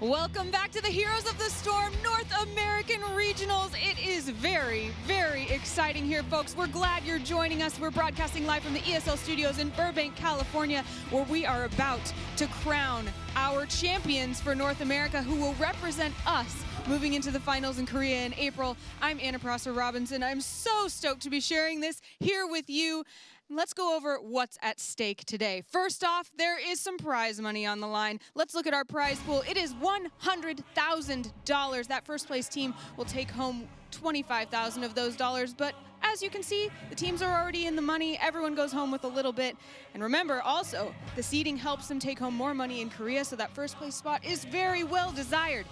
Welcome back to the Heroes of the Storm North American Regionals. It is very, very exciting here, folks. We're glad you're joining us. We're broadcasting live from the ESL studios in Burbank, California, where we are about to crown our champions for North America who will represent us moving into the finals in Korea in April. I'm Anna Prosser Robinson. I'm so stoked to be sharing this here with you. Let's go over what's at stake today. First off, there is some prize money on the line. Let's look at our prize pool. It is $100,000. That first place team will take home $25,000 of those dollars, but as you can see, the teams are already in the money. Everyone goes home with a little bit. And remember also, the seeding helps them take home more money in Korea, so that first place spot is very well desired.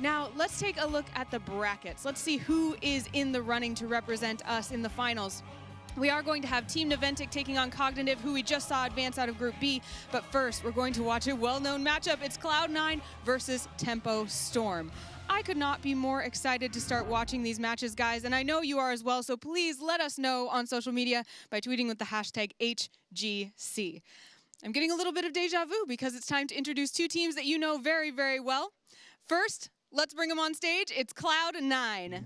Now, let's take a look at the brackets. Let's see who is in the running to represent us in the finals. We are going to have Team Naventic taking on Cognitive, who we just saw advance out of Group B. But first, we're going to watch a well-known matchup. It's Cloud9 versus Tempo Storm. I could not be more excited to start watching these matches, guys, and I know you are as well, so please let us know on social media by tweeting with the hashtag HGC. I'm getting a little bit of deja vu because it's time to introduce two teams that you know very, very well. First, let's bring them on stage. It's Cloud9.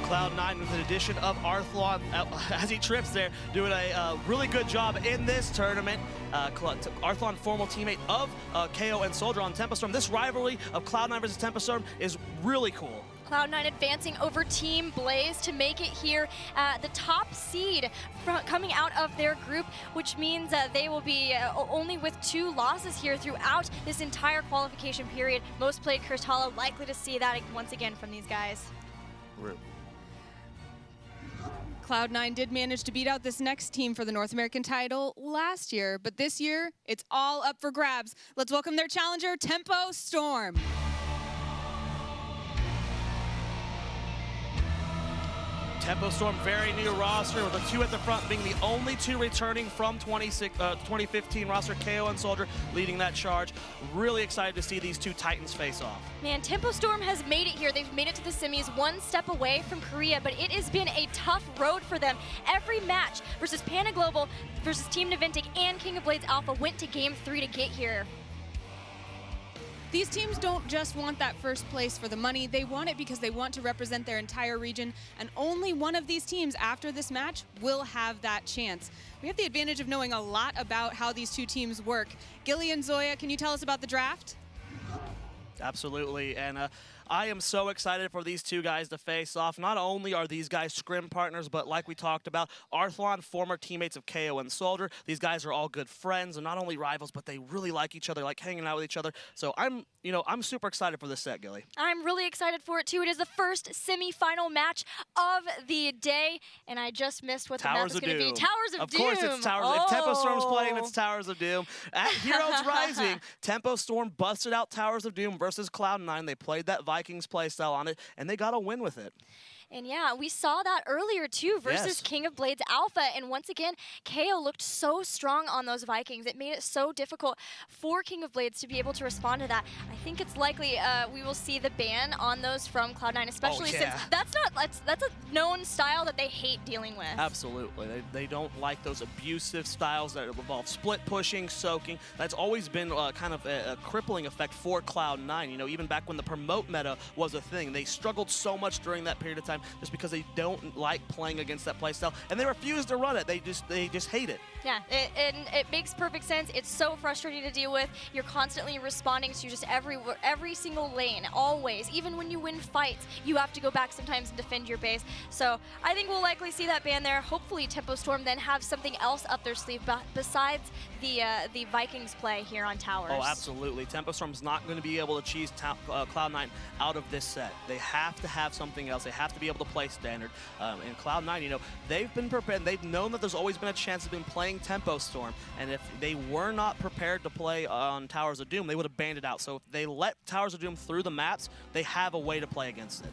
Cloud9 with an addition of Arthlon as he trips there, doing a really good job in this tournament. Arthlon, former teammate of KO and Soldier on Tempo Storm. This rivalry of Cloud9 versus Tempo Storm is really cool. Cloud9 advancing over Team Blaze to make it here, the top seed coming out of their group, which means they will be only with 2 losses here throughout this entire qualification period. Most played Kurtala, likely to see that once again from these guys. Cloud9 did manage to beat out this next team for the North American title last year, but this year, it's all up for grabs. Let's welcome their challenger, Tempo Storm. Tempo Storm, very new roster, with the 2 at the front being the only 2 returning from 2015 roster, KO and Soldier leading that charge. Really excited to see these 2 Titans face off. Man, Tempo Storm has made it here. They've made it to the semis, 1 step away from Korea, but it has been a tough road for them. Every match versus Panda Global, versus Team Naventic, and King of Blades Alpha went to Game 3 to get here. These teams don't just want that first place for the money, they want it because they want to represent their entire region, and only one of these teams after this match will have that chance. We have the advantage of knowing a lot about how these 2 teams work. Gilly and Zoya, can you tell us about the draft? Absolutely, and I am so excited for these 2 guys to face off. Not only are these guys scrim partners, but like we talked about, Arthlon, former teammates of KO and Soldier. These guys are all good friends, and not only rivals, but they really like each other, like hanging out with each other. So I'm super excited for this set, Gilly. I'm really excited for it too. It is the first semi-final match of the day, and I just missed what the map is going to be. Towers of Doom. Of course, it's Towers. If Tempo Storm's playing, it's Towers of Doom. At Heroes Rising, Tempo Storm busted out Towers of Doom versus Cloud9. They played that Vikings playstyle on it, and they got a win with it. And yeah, we saw that earlier too versus King of Blades Alpha. And once again, KO looked so strong on those Vikings. It made it so difficult for King of Blades to be able to respond to that. I think it's likely we will see the ban on those from Cloud9, especially since that's a known style that they hate dealing with. Absolutely. They don't like those abusive styles that involve split pushing, soaking. That's always been kind of a crippling effect for Cloud9. You know, even back when the promote meta was a thing, they struggled so much during that period of time just because they don't like playing against that playstyle, and they refuse to run it. They just hate it. Yeah, it makes perfect sense. It's so frustrating to deal with. You're constantly responding to just every single lane, always. Even when you win fights, you have to go back sometimes and defend your base. So I think we'll likely see that ban there. Hopefully Tempo Storm then have something else up their sleeve besides the Vikings play here on Towers. Oh, absolutely. Tempo Storm's not going to be able to cheese Cloud9 out of this set. They have to have something else. They have to be able to play standard. And Cloud9, you know, they've been prepared. They've known that there's always been a chance of them playing Tempo Storm. And if they were not prepared to play on Towers of Doom, they would have banned it out. So if they let Towers of Doom through the maps, they have a way to play against it.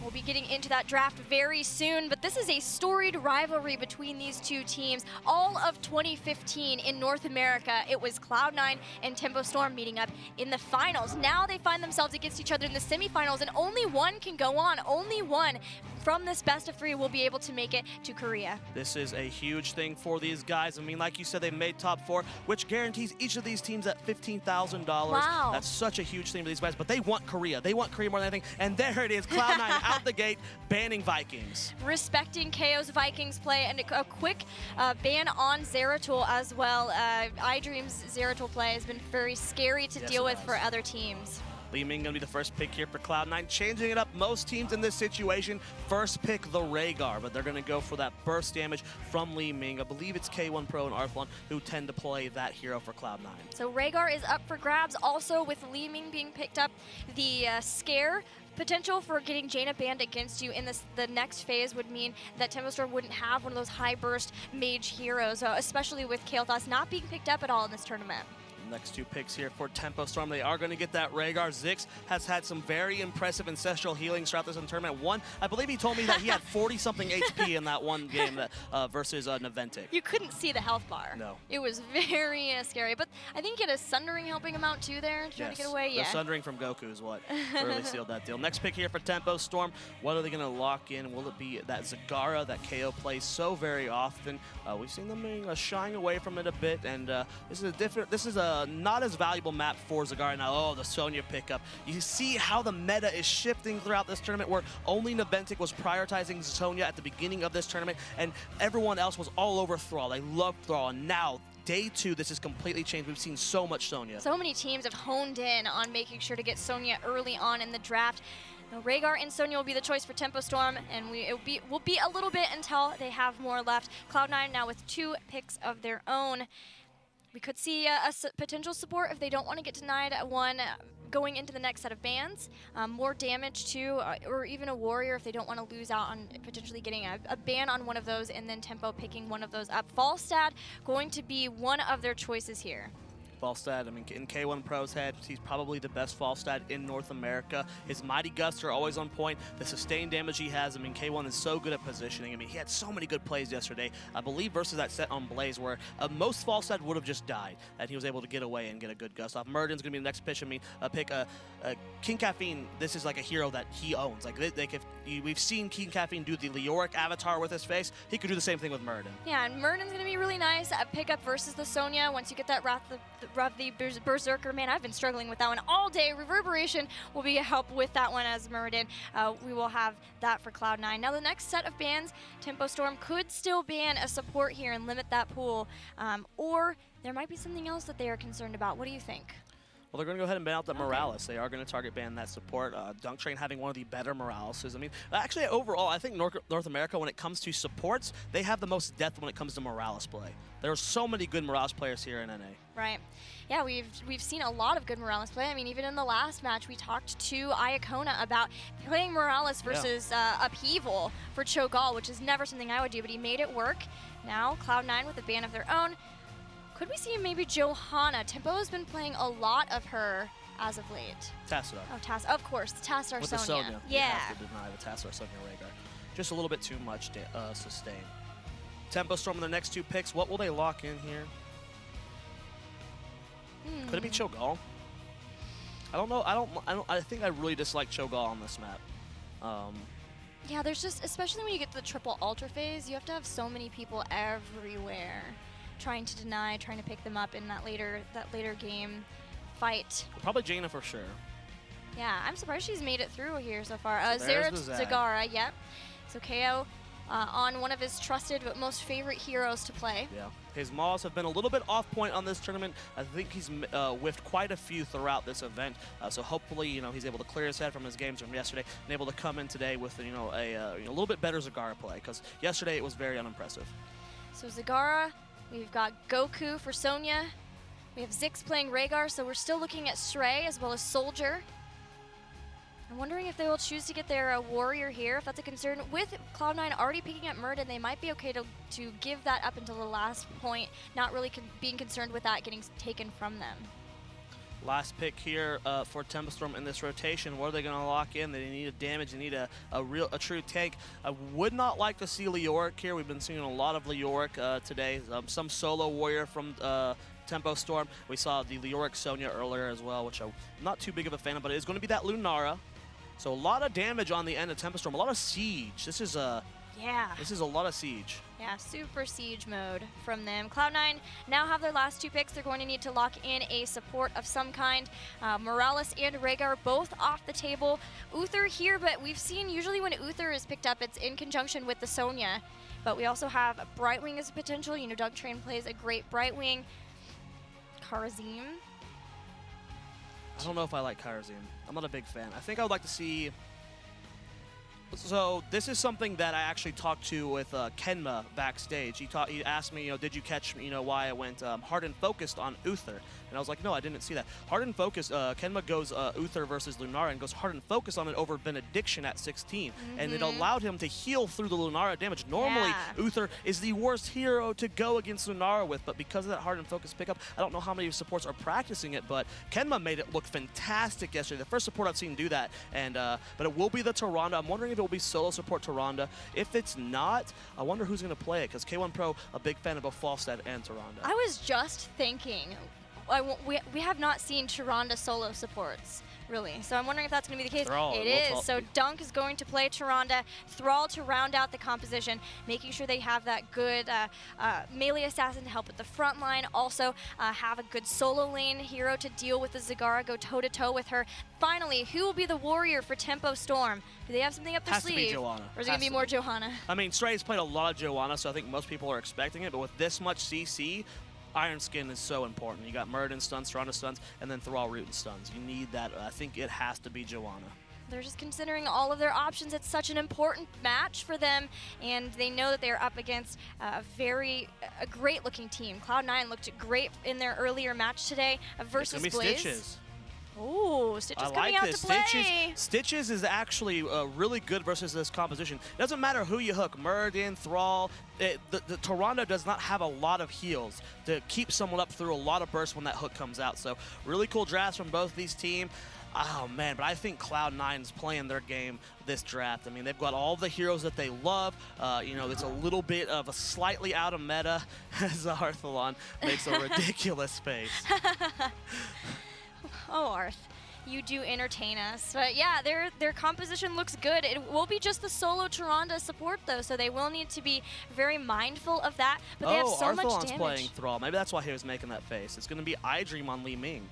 We'll be getting into that draft very soon, but this is a storied rivalry between these 2 teams. All of 2015 in North America, it was Cloud9 and Tempo Storm meeting up in the finals. Now they find themselves against each other in the semifinals, and only one can go on. Only one from this best of 3 will be able to make it to Korea. This is a huge thing for these guys. I mean, like you said, they made top 4, which guarantees each of these teams at $15,000. Wow. That's such a huge thing for these guys, but they want Korea. They want Korea more than anything, and there it is, Cloud9 out the gate, banning Vikings. Respecting KO's Vikings play, and a quick ban on Zeratul as well. iDream's Zeratul play has been very scary to deal with for other teams. Li Ming going to be the first pick here for Cloud9, changing it up. Most teams in this situation first pick the Rhaegar, but they're going to go for that burst damage from Li Ming. I believe it's K1 Pro and Arthlon who tend to play that hero for Cloud9. So Rhaegar is up for grabs. Also, with Li Ming being picked up, the scare potential for getting Jaina banned against you in the next phase would mean that Tempo Storm wouldn't have one of those high burst mage heroes, especially with Kael'thas not being picked up at all in this tournament. Next 2 picks here for Tempo Storm. They are going to get that Rhaegar. Ziggs has had some very impressive ancestral healings throughout this tournament. I believe he told me that he had 40-something HP in that one game versus Naventic. You couldn't see the health bar. No. It was very scary. But I think he had a Sundering helping him out too there, trying to get away. The Sundering from Goku is what really sealed that deal. Next pick here for Tempo Storm. What are they going to lock in? Will it be that Zagara that KO plays so very often? We've seen them shying away from it a bit, and this is a not as valuable map for Zagara. Now, oh, the Sonya pickup. You see how the meta is shifting throughout this tournament, where only Naventic was prioritizing Sonya at the beginning of this tournament, and everyone else was all over Thrall. They loved Thrall, and now Day 2, this has completely changed. We've seen so much Sonya. So many teams have honed in on making sure to get Sonya early on in the draft. Now, Rhaegar and Sonya will be the choice for Tempo Storm, and will be a little bit until they have more left. Cloud9 now with 2 picks of their own. We could see a potential support if they don't want to get denied one going into the next set of bans. More damage too, or even a warrior if they don't want to lose out on potentially getting a ban on one of those, and then Tempo picking one of those up. Falstad going to be one of their choices here. Falstad, I mean, in K1 Pro's head, he's probably the best Falstad in North America. His Mighty Gusts are always on point. The sustained damage he has, I mean, K1 is so good at positioning. I mean, he had so many good plays yesterday, I believe, versus that set on Blaze, where most Falstad would have just died, and he was able to get away and get a good gust off. Murden's going to be the next pitch. I mean, King Caffeine, this is like a hero that he owns. Like, we've seen King Caffeine do the Leoric avatar with his face. He could do the same thing with Murden. Yeah, and Murden's going to be really nice at pickup versus the Sonya. Once you get that Wrath the Berserker, man, I've been struggling with that one all day. Reverberation will be a help with that one as Murden. We will have that for Cloud9. Now the next set of bans, Tempo Storm could still ban a support here and limit that pool, or there might be something else that they are concerned about. What do you think? Well, they're going to go ahead and ban out the Morales. They are going to target ban that support. Dunk Train having one of the better Moraleses. I mean, actually, overall, I think North America, when it comes to supports, they have the most depth when it comes to Morales play. There are so many good Morales players here in NA. Right. Yeah, we've seen a lot of good Morales play. I mean, even in the last match, we talked to Iacona about playing Morales versus Upheaval for Cho'Gall, which is never something I would do, but he made it work. Now, Cloud9 with a ban of their own. Could we see maybe Johanna? Tempo has been playing a lot of her as of late. Tassadar. Oh, of course. Tassadar with Sonya. The Sonya. Yeah. You have to deny the Tassadar Sonya Rhaegar. Just a little bit too much sustain. Tempo Storm in the next 2 picks. What will they lock in here? Could it be Cho'Gall? I don't know. I think I really dislike Cho'Gall on this map. Yeah, there's just, especially when you get to the triple ultra phase, you have to have so many people everywhere trying to deny, trying to pick them up in that later game fight. Probably Jaina for sure. Yeah, I'm surprised she's made it through here so far. So Zagara, yep. So KO on one of his trusted but most favorite heroes to play. Yeah. His Maws have been a little bit off point on this tournament. I think he's whiffed quite a few throughout this event. So hopefully, he's able to clear his head from his games from yesterday and able to come in today with, a little bit better Zagara play, because yesterday it was very unimpressive. So Zagara, we've got Goku for Sonya. We have Ziggs playing Rhaegar, so we're still looking at Shrey as well as Soldier. I'm wondering if they will choose to get their warrior here, if that's a concern. With Cloud9 already picking up Murden, they might be okay to give that up until the last point, not really being concerned with that getting taken from them. Last pick here for Tempo Storm in this rotation. What are they going to lock in? They need a damage. They need a true tank. I would not like to see Leoric here. We've been seeing a lot of Leoric today. Some solo warrior from Tempo Storm. We saw the Leoric Sonya earlier as well, which I'm not too big of a fan of, but it is going to be that Lunara. So a lot of damage on the end of Tempo Storm, a lot of siege. This is a lot of siege. Yeah, super siege mode from them. Cloud9 now have their last 2 picks. They're going to need to lock in a support of some kind. Morales and Rhaegar both off the table. Uther here, but we've seen usually when Uther is picked up, it's in conjunction with the Sonya. But we also have Brightwing as a potential. You know, Dunk Train plays a great Brightwing. Kharazim. I don't know if I like Kharazim. I'm not a big fan. I think I would like to see... So this is something that I actually talked to with Kenma backstage. He asked me, did you catch, why I went hard and focused on Uther? And I was like, no, I didn't see that. Hard and focused, Kenma goes Uther versus Lunara and goes hard and focused on it over Benediction at 16. And it allowed him to heal through the Lunara damage. Normally, Uther is the worst hero to go against Lunara with, but because of that hard and focused pickup, I don't know how many supports are practicing it, but Kenma made it look fantastic yesterday. The first support I've seen do that, and but it will be the Tyrande. I'm wondering if it will be solo support Tyrande. If it's not, I wonder who's going to play it, because K1 Pro, a big fan of both Falstad and Tyrande. I was just thinking, we have not seen Tyrande solo supports, really. So I'm wondering if that's going to be the case. It is. So Dunk is going to play Tyrande, Thrall to round out the composition, making sure they have that good melee assassin to help with the front line. Also have a good solo lane hero to deal with the Zagara, go toe-to-toe with her. Finally, who will be the warrior for Tempo Storm? Do they have something up their sleeve? Has to be Johanna. Or is it going to be more Johanna? I mean, Stray's played a lot of Johanna, so I think most people are expecting it, but with this much CC, Iron Skin is so important. You got Muradin stuns, Tyrande stuns, and then Thrall root and stuns. You need that. I think it has to be Johanna. They're just considering all of their options. It's such an important match for them, and they know that they're up against a great-looking team. Cloud9 looked great in their earlier match today versus Blaze. Stitches. Ooh, Stitches coming out to play. Stitches is actually really good versus this composition. It doesn't matter who you hook, Muradin, Thrall. The Tyrande does not have a lot of heals to keep someone up through a lot of bursts when that hook comes out. So really cool drafts from both these teams. Oh, man, but I think Cloud9's playing their game this draft. I mean, they've got all the heroes that they love. It's a little bit of a slightly out of meta as Arthalon makes a ridiculous face. Oh, Arth, you do entertain us. But yeah, their composition looks good. It will be just the solo Tyrande support, though, so they will need to be very mindful of that. But they have so much damage. Playing Thrall. Maybe that's why he was making that face. It's going to be iDream on Li Ming.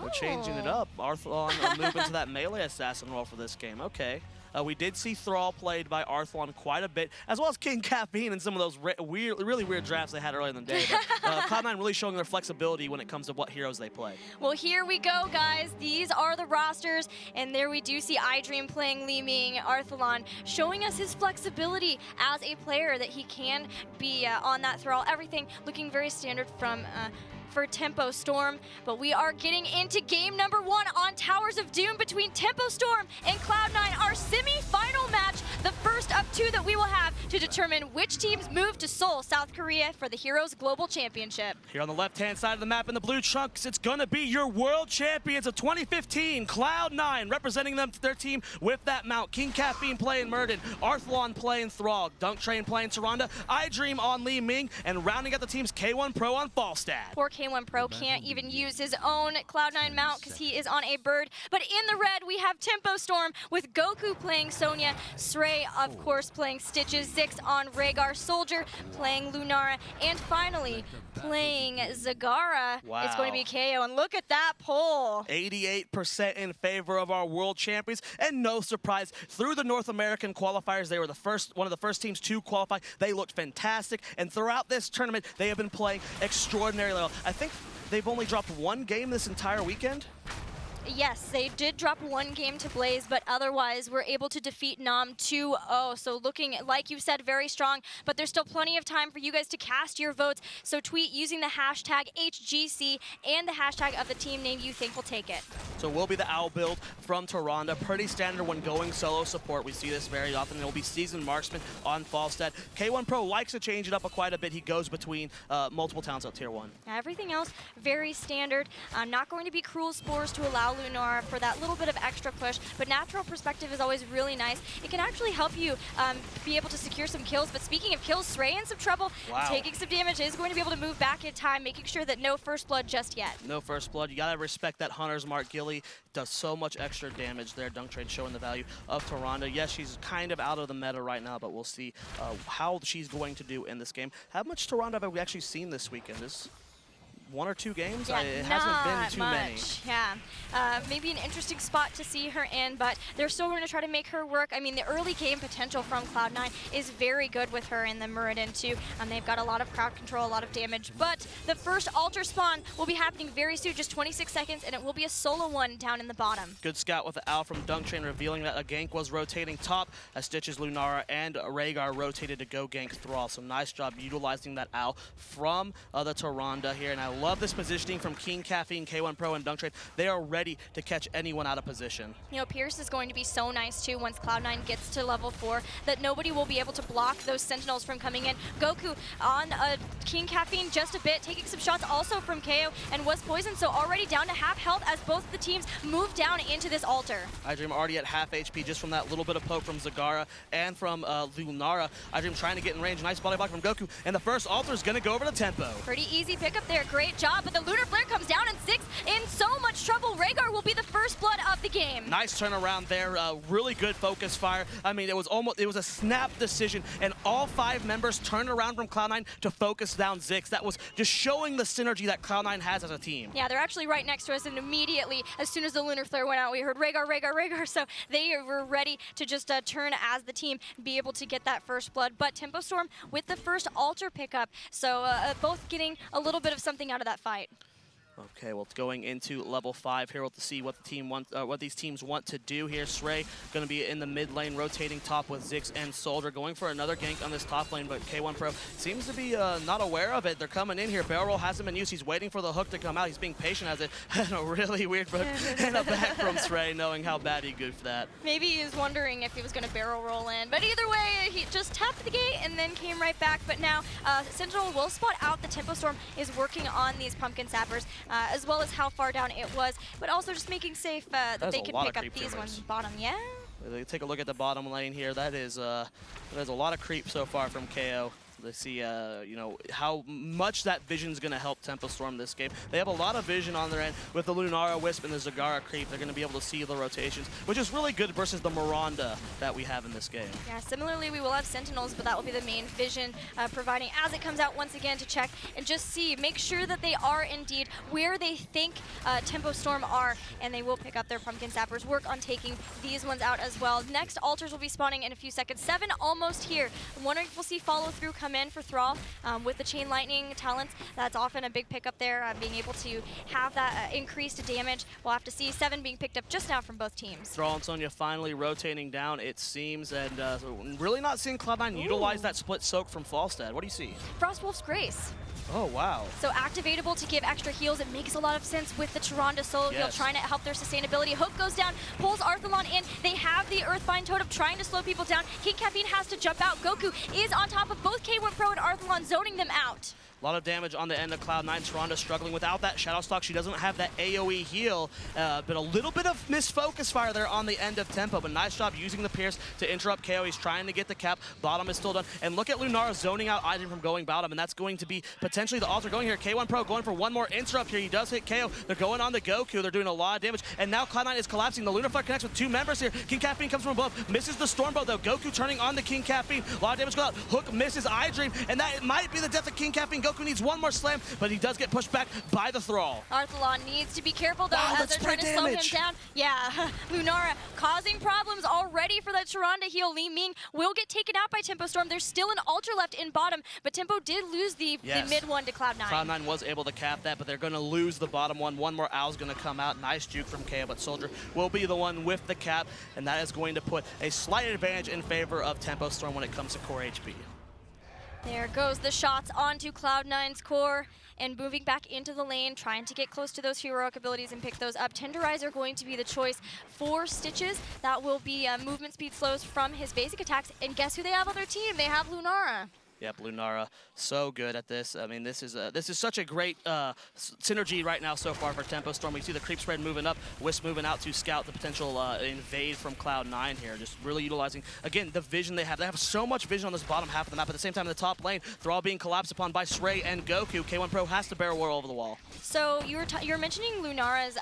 We're changing it up. Arthalon moving to that melee assassin role for this game. Okay. We did see Thrall played by Arthalon quite a bit, as well as King Caffeine in some of those really weird drafts they had earlier in the day. But Cloud9 really showing their flexibility when it comes to what heroes they play. Well, here we go, guys. These are the rosters, and there we do see iDream playing Li Ming, Arthalon, showing us his flexibility as a player, that he can be on that Thrall. Everything looking very standard for Tempo Storm, but we are getting into game number 1 on Towers of Doom between Tempo Storm and Cloud9, our semi-final match, the first of 2 that we will have to determine which teams move to Seoul, South Korea for the Heroes Global Championship. Here on the left-hand side of the map in the blue chunks, it's gonna be your world champions of 2015, Cloud9, representing their team with that mount. King Caffeine playing Muradin, Arthalon playing Thrall, Dunk Train playing Tyrande, iDream on Li Ming, and rounding out the teams, K1 Pro on Falstad. Poor K1 Pro can't even use his own Cloud9 mount because he is on a bird. But in the red, we have Tempo Storm with Goku playing Sonya, Srey, of course, playing Stitches, Zix on Rhaegar, Soldier playing Lunara, and finally playing Zagara. Wow. It's going to be KO, and look at that poll. 88% in favor of our world champions, and no surprise, through the North American qualifiers, they were one of the first teams to qualify. They looked fantastic, and throughout this tournament, they have been playing extraordinarily well. I think they've only dropped 1 game this entire weekend. Yes, they did drop 1 game to Blaze, but otherwise we're able to defeat Nam 2-0. So looking, like you said, very strong, but there's still plenty of time for you guys to cast your votes. So tweet using the hashtag HGC and the hashtag of the team name you think will take it. So we'll be the Owl build from Tyrande. Pretty standard when going solo support. We see this very often. It will be Seasoned Marksman on Falstad. K1 Pro likes to change it up quite a bit. He goes between multiple talents at Tier 1. Everything else, very standard. Not going to be Cruel Spores to allow allow Lunara for that little bit of extra push, but natural perspective is always really nice. It can actually help you be able to secure some kills, but speaking of kills, Srey in some trouble, taking some damage, is going to be able to move back in time, making sure that no first blood just yet. No first blood. You gotta respect that Hunter's Mark. Gilly does so much extra damage there. Dunk Trade showing the value of Tyrande. Yes, she's kind of out of the meta right now, but we'll see how she's going to do in this game. How much Tyrande have we actually seen this weekend? Is 1 or 2 games? Yeah, It hasn't been too many. Yeah, maybe an interesting spot to see her in, but they're still going to try to make her work. I mean, the early game potential from Cloud9 is very good with her in the Muradin too. They've got a lot of crowd control, a lot of damage, but the first altar spawn will be happening very soon, just 26 seconds, and it will be a solo one down in the bottom. Good scout with the owl from Dunk Train, revealing that a gank was rotating top as Stitches, Lunara, and Rhaegar rotated to go gank Thrall. So nice job utilizing that owl from the Tyrande here, and I love this positioning from King Caffeine, K1 Pro, and Dunk Trade. They are ready to catch anyone out of position. You know, Pierce is going to be so nice too once Cloud9 gets to level 4 that nobody will be able to block those Sentinels from coming in. Goku on King Caffeine just a bit, taking some shots also from KO and was poisoned, so already down to half health as both the teams move down into this altar. iDream already at half HP just from that little bit of poke from Zagara and from Lunara. iDream trying to get in range. Nice body block from Goku, and the first altar is going to go over to Tempo. Pretty easy pickup there. Great job, but the Lunar Flare comes down in 6 in so much trouble. Rhaegar will be the first blood of the game. Nice turnaround there. Really good focus fire. I mean, it was a snap decision, and all 5 members turned around from Cloud9 to focus down Ziggs. That was just showing the synergy that Cloud9 has as a team. Yeah, they're actually right next to us, and immediately, as soon as the Lunar Flare went out, we heard Rhaegar, Rhaegar, Rhaegar, so they were ready to just turn as the team, be able to get that first blood. But Tempo Storm with the first altar pickup, so both getting a little bit of something out of that fight. Okay, well, it's going into level 5 here. We'll have to see what the team what these teams want to do here. Srey going to be in the mid lane, rotating top with Ziggs and Soldier, going for another gank on this top lane, but K1 Pro seems to be not aware of it. They're coming in here. Barrel roll hasn't been used. He's waiting for the hook to come out. He's being patient as it had a really weird hook and a back from Srey, knowing how bad he goofed that. Maybe he was wondering if he was going to barrel roll in, but either way, he just tapped the gate and then came right back. But now Sentinel will spot out the Tempo Storm is working on these Pumpkin Sappers, as well as how far down it was, but also just making safe that they can pick up these ones bottom. Yeah. Take a look at the bottom lane here. That is a lot of creep so far from KO. to see, you know, how much that vision's going to help Tempo Storm this game. They have a lot of vision on their end with the Lunara Wisp and the Zagara Creep. They're going to be able to see the rotations, which is really good versus the Miranda that we have in this game. Yeah, similarly, we will have Sentinels, but that will be the main vision providing as it comes out once again to check and just see, make sure that they are indeed where they think Tempo Storm are, and they will pick up their Pumpkin Sappers, work on taking these ones out as well. Next altars will be spawning in a few seconds. 7 almost here. I'm wondering if we'll see follow through come in for Thrall with the Chain Lightning talents. That's often a big pickup there, being able to have that increased damage. We'll have to see. 7 being picked up just now from both teams. Thrall and Sonya finally rotating down, it seems, and really not seeing Cloud9 utilize that split soak from Falstad. What do you see? Frostwolf's Grace. Oh, wow. So activatable to give extra heals. It makes a lot of sense with the Tyrande solo heal, trying to help their sustainability. Hook goes down, pulls Arthalon in. They have the Earthbind Totem trying to slow people down. King Caffeine has to jump out. Goku is on top of both K1 Pro and Arthalon, zoning them out. A lot of damage on the end of Cloud9. Tyrande struggling without that Shadow Stalk. She doesn't have that AoE heal, but a little bit of missed focus fire there on the end of Tempo, but nice job using the Pierce to interrupt KO. He's trying to get the cap. Bottom is still done. And look at Lunara zoning out Aiden from going bottom, and that's going to be potentially the altar going here. K1 Pro going for one more interrupt here. He does hit KO. They're going on the Goku. They're doing a lot of damage, and now Cloud9 is collapsing. The Lunar Flare connects with 2 members here. King Caffeine comes from above, misses the Stormbow though. Goku turning on the King Caffeine. A lot of damage goes out. Hook misses iDream, and that might be the death of King Caffeine. Goku needs one more slam, but he does get pushed back by the Thrall. Arthalon needs to be careful though, as they're trying to slow him down. Yeah, Lunara causing problems already for that Tyrande heal. Li Ming will get taken out by Tempo Storm. There's still an Ultra left in bottom, but Tempo did lose the mid one to Cloud9. Cloud9 was able to cap that, but they're going to lose the bottom one. One more Owl's going to come out. Nice juke from KO, but Soldier will be the one with the cap, and that is going to put a slight advantage in favor of Tempo Storm when it comes to core HP. There goes the shots onto Cloud9's core, and moving back into the lane, trying to get close to those heroic abilities and pick those up. Tenderizer going to be the choice for Stitches. That will be movement speed slows from his basic attacks, and guess who they have on their team? They have Lunara. Yep, Lunara, so good at this. I mean, this is such a great synergy right now so far for Tempo Storm. We see the creep spread moving up, Wisp moving out to scout the potential invade from Cloud9 here. Just really utilizing, again, the vision they have. They have so much vision on this bottom half of the map. At the same time, in the top lane, they're all being collapsed upon by Srey and Goku. K1 Pro has to barrel war over the wall. So you're mentioning Lunara's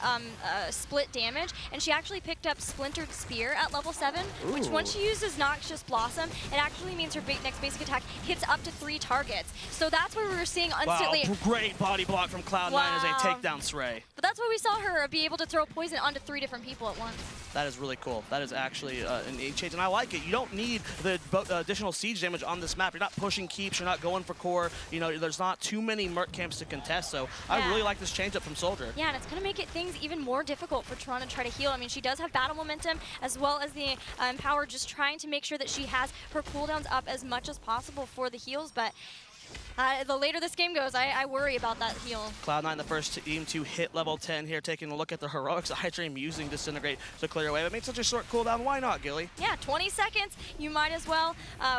split damage, and she actually picked up Splintered Spear at level 7, which once she uses Noxious Blossom, it actually means her next basic attack hits up to 3 targets. So that's what we were seeing instantly. Wow, great body block from Cloud9 as they take down Srey. But that's why we saw her be able to throw poison onto 3 different people at once. That is really cool. That is actually an change, and I like it. You don't need the additional siege damage on this map. You're not pushing keeps. You're not going for core. You know, there's not too many Merc camps to contest, so I really like this change up from Soldier. Yeah, and it's going to make things even more difficult for Toronto to try to heal. I mean, she does have battle momentum, as well as the Empower, just trying to make sure that she has her cooldowns up as much as possible for the heals, but the later this game goes, I worry about that heal. Cloud9, the first team to hit level 10 here, taking a look at the heroics. iDream using Disintegrate to clear away. But make such a short cooldown. Why not, Gilly? Yeah, 20 seconds. You might as well.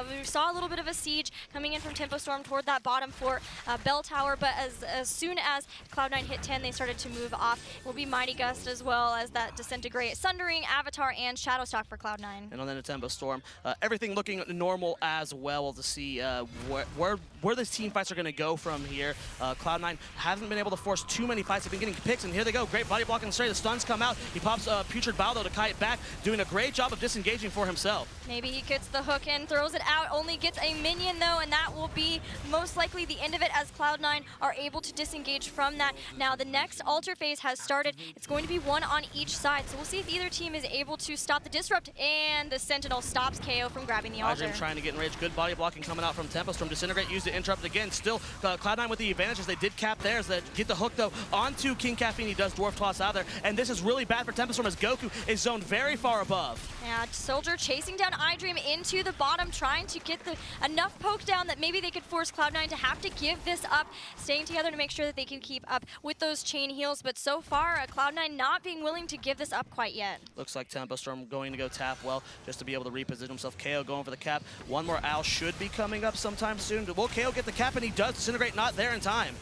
We saw a little bit of a siege coming in from Tempo Storm toward that bottom fort bell tower, but as soon as Cloud9 hit 10, they started to move off. It will be Mighty Gust as well as that Disintegrate, Sundering, Avatar, and Shadow Stalk for Cloud9. And on the Tempo Storm, everything looking normal as well to see where this team fights are going to go from here. Cloud9 hasn't been able to force too many fights. They've been getting picks, and here they go. Great body blocking Srey. The stuns come out. He pops Putrid Bow, though, to kite back, doing a great job of disengaging for himself. Maybe he gets the hook in, throws it out, only gets a minion, though, and that will be most likely the end of it as Cloud9 are able to disengage from that. Now, the next altar phase has started. It's going to be one on each side, so we'll see if either team is able to stop the disrupt, and the Sentinel stops KO from grabbing the altar. iDream trying to get enraged. Good body blocking coming out from Tempo Storm. Disintegrate used to interrupt again. Still, Cloud9 with the advantage as they did cap theirs. They get the hook, though, onto King Caffeine. He does Dwarf Toss out there, and this is really bad for Tempo Storm as Goku is zoned very far above. Yeah, Soldier chasing down iDream into the bottom, trying to get enough poke down that maybe they could force Cloud9 to have to give this up, staying together to make sure that they can keep up with those chain heals. But so far, Cloud9 not being willing to give this up quite yet. Looks like Tempo Storm going to go tap well just to be able to reposition himself. KO going for the cap. One more Owl should be coming up sometime soon. Will KO get the cap? And he does. Disintegrate not there in time.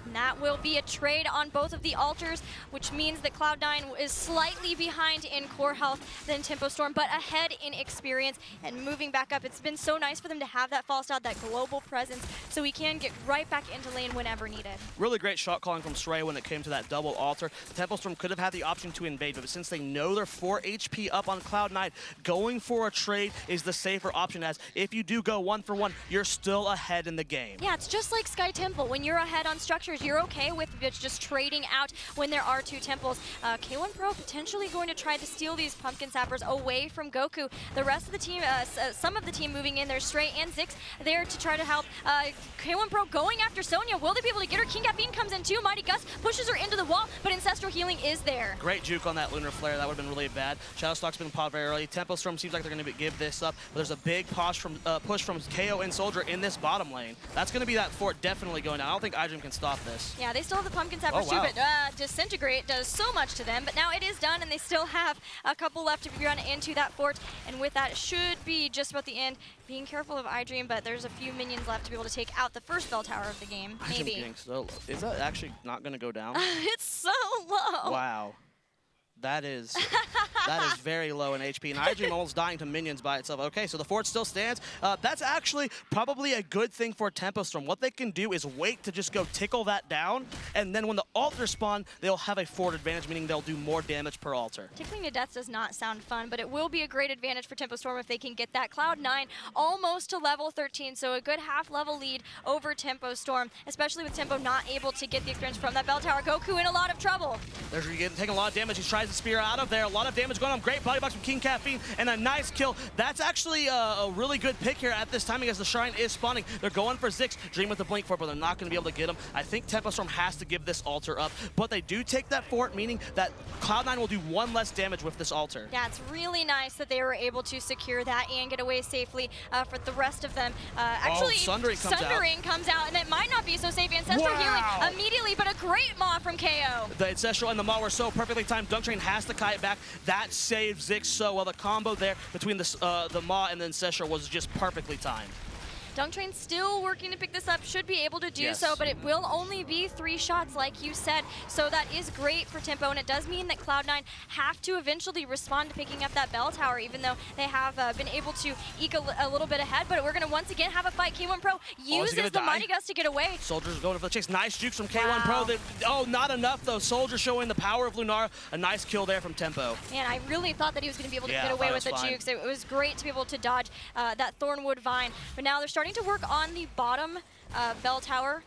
And that will be a trade on both of the altars, which means that Cloud9 is slightly behind in core health than Tempo Storm, but ahead in experience and moving back up. It's been so nice for them to have that false start, that global presence, so we can get right back into lane whenever needed. Really great shot calling from Srey when it came to that double altar. Tempo Storm could have had the option to invade, but since they know they're 4 HP up on Cloud9, going for a trade is the safer option, as if you do go 1-for-1, you're still ahead in the game. Yeah, it's just like Sky Temple. When you're ahead on structures, you're okay with just trading out when there are 2 temples. K1 Pro potentially going to try to steal these Pumpkin Sappers away from Goku. The rest of the team, some of the team moving in, there's Srey and Zix there to try to help. K1 Pro going after Sonya. Will they be able to get her? King Caffeine comes in too. Mighty Gust pushes her into the wall, but Ancestral Healing is there. Great juke on that Lunar Flare. That would have been really bad. Shadow Stalk's been popped very early. Tempo Storm seems like they're going to give this up, but there's a big push from KO and Soldier in this bottom lane. That's going to be that fort definitely going down. I don't think iDream can stop this. Yeah, they still have the Pumpkin Sappers too, but Disintegrate does so much to them. But now it is done, and they still have a couple left to run into that fort. And with that, it should be just about the end. Being careful of iDream, but there's a few minions left to be able to take out the first bell tower of the game. Maybe. Getting so low. Is that actually not going to go down? It's so low. Wow. That is very low in HP, and iDream almost dying to minions by itself. Okay, so the fort still stands. That's actually probably a good thing for Tempo Storm. What they can do is wait to just go tickle that down, and then when the altars spawn, they'll have a fort advantage, meaning they'll do more damage per altar. Tickling to death does not sound fun, but it will be a great advantage for Tempo Storm if they can get that. Cloud9 almost to level 13, so a good half-level lead over Tempo Storm, especially with Tempo not able to get the experience from that bell tower. Goku in a lot of trouble. They're taking a lot of damage. He tries to spear out of there. A lot of damage going on. Great body box from King Caffeine and a nice kill. That's actually a really good pick here at this timing as the Shrine is spawning. They're going for Zix. Dream with the blink fort, but they're not going to be able to get him. I think Tempo Storm has to give this altar up, but they do take that fort, meaning that Cloud9 will do 1 less damage with this altar. Yeah, it's really nice that they were able to secure that and get away safely for the rest of them. Actually, Sundering comes out, and it might not be so safe. Ancestral Healing immediately, but a great Maw from KO. The Ancestral and the Maw were so perfectly timed. Dunk Train has to kite back. That saved Zix so well. The combo there between the Maw and the Ancestral was just perfectly timed. Dunk Train still working to pick this up, should be able to do so, but it will only be 3 shots, like you said. So that is great for Tempo, and it does mean that Cloud9 have to eventually respond to picking up that bell tower, even though they have been able to eke a little bit ahead. But we're going to once again have a fight. K1 Pro uses the Mighty Gust to get away. Soldier's going for the chase. Nice jukes from K1 Pro. Oh, not enough, though. Soldier showing the power of Lunara. A nice kill there from Tempo. Man, I really thought that he was going to be able to get away with the jukes. It was great to be able to dodge that Thornwood Vine. But now they're starting to work on the bottom bell tower.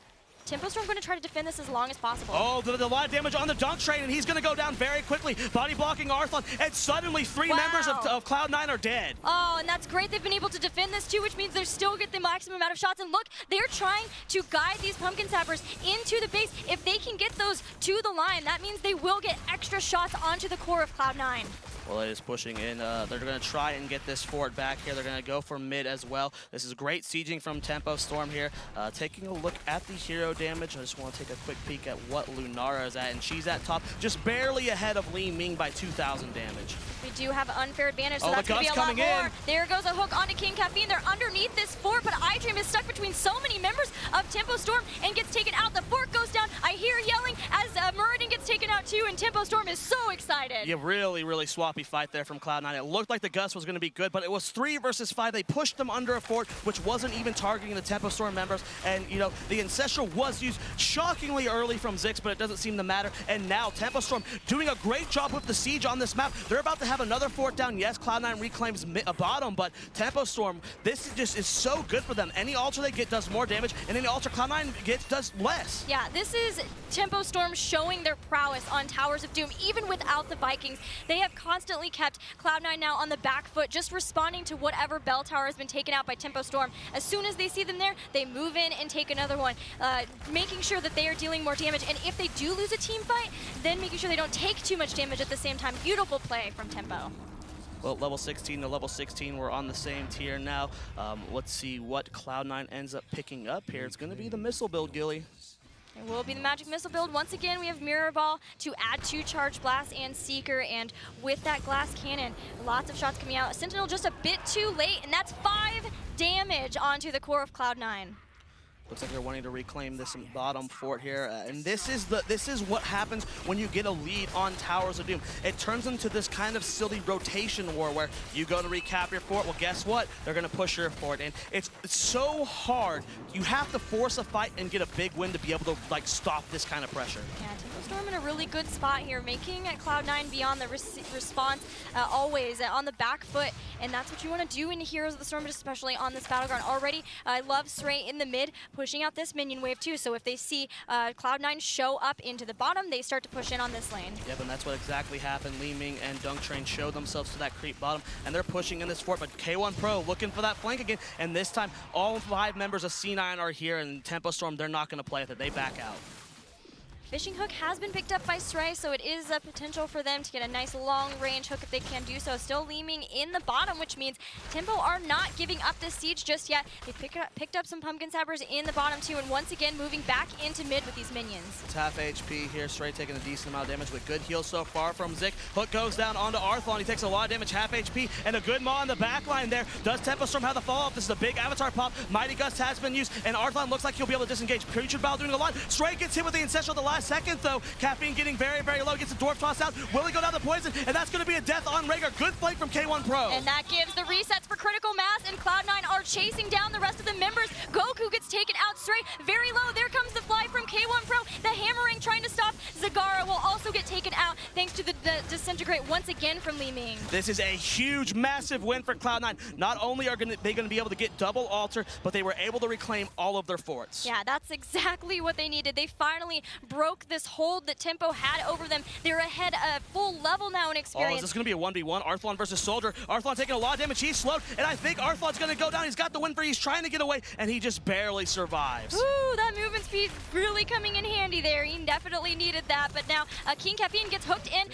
Tempo Storm going to try to defend this as long as possible. Oh, a lot of damage on the Dunk Train, and he's going to go down very quickly. Body blocking Arthlon, and suddenly 3 members of Cloud9 are dead. Oh, and that's great. They've been able to defend this too, which means they still get the maximum amount of shots. And look, they're trying to guide these Pumpkin Sappers into the base. If they can get those to the line, that means they will get extra shots onto the core of Cloud9. Well, it is pushing in. They're going to try and get this fort back here. They're going to go for mid as well. This is great sieging from Tempo Storm here. Taking a look at the hero damage. I just want to take a quick peek at what Lunara is at, and she's at top, just barely ahead of Li Ming by 2,000 damage. We do have an unfair advantage, so that's going to be a lot more. There goes a hook onto King Caffeine. They're underneath this fort, but iDream is stuck between so many members of Tempo Storm and gets taken out. The fort goes down. I hear yelling as Muradin gets taken out too, and Tempo Storm is so excited. Yeah, really, really swappy fight there from Cloud9. It looked like the Gust was going to be good, but it was 3 versus 5. They pushed them under a fort, which wasn't even targeting the Tempo Storm members. And, you know, the Ancestral was used shockingly early from Zix, but it doesn't seem to matter. And now Tempo Storm doing a great job with the siege on this map. They're about to have another fort down. Yes, Cloud9 reclaims a bottom, but Tempo Storm, this just is so good for them. Any ultra they get does more damage, and any ultra Cloud9 gets does less. Yeah, this is Tempo Storm showing their prowess on Towers of Doom, even without the Vikings. They have constantly kept Cloud9 now on the back foot, just responding to whatever bell tower has been taken out by Tempo Storm. As soon as they see them there, they move in and take another one, making sure that they are dealing more damage. And if they do lose a team fight, then making sure they don't take too much damage at the same time. Beautiful play from Tempo. Well, level 16 to level 16, we're on the same tier now. Let's see what Cloud9 ends up picking up here. It's going to be the missile build, Gilly. It will be the Magic Missile build. Once again, we have Mirror Ball to add to Charge Blast and Seeker, and with that Glass Cannon, lots of shots coming out. Sentinel just a bit too late, and that's 5 damage onto the core of Cloud9. Looks like they're wanting to reclaim this bottom fort here, and this is what happens when you get a lead on Towers of Doom. It turns into this kind of silly rotation war where you go to recap your fort. Well, guess what? They're going to push your fort, and it's so hard. You have to force a fight and get a big win to be able to like stop this kind of pressure. Yeah, Tempo Storm in a really good spot here, making Cloud9 be on the response always on the back foot, and that's what you want to do in Heroes of the Storm, but especially on this battleground. Already, I love Sray in the mid, pushing out this minion wave too, so if they see Cloud9 show up into the bottom, they start to push in on this lane. Yep, and that's what exactly happened. Li Ming and Dunk Train showed themselves to that creep bottom, and they're pushing in this fort, but K1 Pro looking for that flank again, and this time all 5 members of C9 are here, and Tempo Storm, they're not going to play with it. They back out. Fishing Hook has been picked up by Sray, so it is a potential for them to get a nice long-range hook if they can do so. Still leaming in the bottom, which means Tempo are not giving up this siege just yet. They picked up some Pumpkin Sappers in the bottom too, and once again moving back into mid with these minions. It's half HP here. Sray taking a decent amount of damage with good heals so far from Zik. Hook goes down onto Arthlon. He takes a lot of damage, half HP, and a good maw in the back line there. Does Tempo Storm have the follow-up? This is a big Avatar pop. Mighty Gust has been used, and Arthlon looks like he'll be able to disengage. Creature Battle doing a lot. Sray gets hit with the Ancestral at the last second, though. Caffeine getting very, very low. Gets the Dwarf tossed out. Will he go down the poison? And that's going to be a death on Rhaegar. Good flank from K1 Pro. And that gives the resets for critical mass, and Cloud9 are chasing down the rest of the members. Goku gets taken out straight. Very low. There comes the fly from K1 Pro. The hammering trying to stop. Zagara will also get taken out thanks to the disintegrate once again from Li Ming. This is a huge, massive win for Cloud9. Not only are they going to be able to get double altar, but they were able to reclaim all of their forts. Yeah, that's exactly what they needed. They finally broke this hold that Tempo had over them. They're ahead a full level now in experience. Oh, is this going to be a 1v1? Arthlon versus Soldier. Arthlon taking a lot of damage. He's slowed, and I think Arthlon's going to go down. He's got the win for. He's trying to get away, and he just barely survives. Ooh, that movement speed really coming in handy there. He definitely needed that, but now King Caffeine gets hooked in,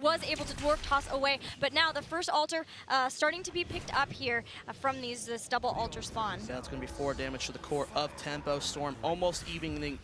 was able to dwarf toss away, but now the first altar starting to be picked up here from this double altar spawn. So that's going to be 4 damage to the core of Tempo Storm, almost evening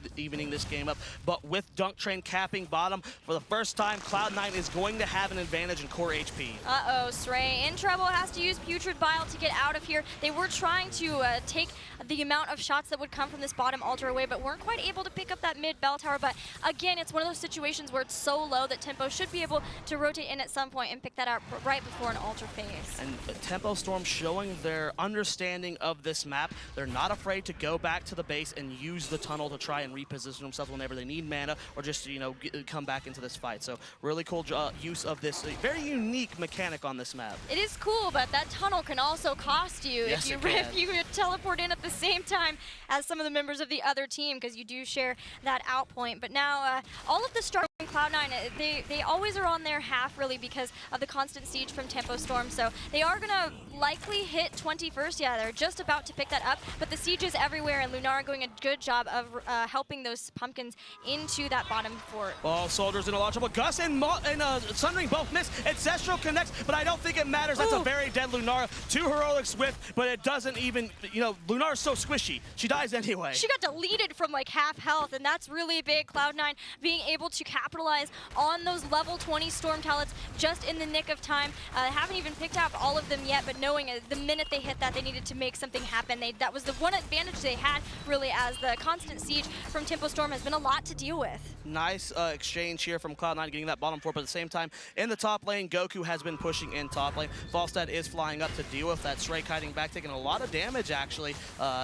this game up, but with Dunk Train capping bottom, for the first time, Cloud9 is going to have an advantage in core HP. Uh-oh, Sray in trouble, has to use Putrid Bile to get out of here. They were trying to take the amount of shots that would come from this bottom altar away, but weren't quite able to pick up that mid bell tower. But again, it's one of those situations where it's so low that Tempo should be able to rotate in at some point and pick that out right before an altar phase. And Tempo Storm showing their understanding of this map. They're not afraid to go back to the base and use the tunnel to try and reposition themselves whenever they need mana or just, you know, come back into this fight. So really cool use of this very unique mechanic on this map. It is cool, but that tunnel can also cost you yes, if you teleport in at the same time as some of the members of the other team, because you do share that out point. But now all of the stars in Cloud9, they always are on their half really because of the constant siege from Tempo Storm. So they are gonna likely hit 21st. Yeah, they're just about to pick that up, but the siege is everywhere, and Lunara doing a good job of helping those pumpkins into that bottom fort. Well, Soldiers in a lot of trouble. Gus and Sundering both miss. Ancestral connects, but I don't think it matters. That's a very dead Lunara. 2 heroics with, but it doesn't even, you know, Lunara's so squishy. She dies anyway. She got deleted from like half health, and that's really big. Cloud9 being able to capitalize on those level 20 Storm Talents just in the nick of time. Haven't even picked up all of them yet, but knowing the minute they hit that, they needed to make something happen. That was the one advantage they had, really, as the constant siege from Tempo Storm has been a lot to deal with. Nice exchange here from Cloud9 getting that bottom fort, but at the same time, in the top lane, Goku has been pushing in top lane. Falstad is flying up to deal with that. Stray kiting back, taking a lot of damage, actually.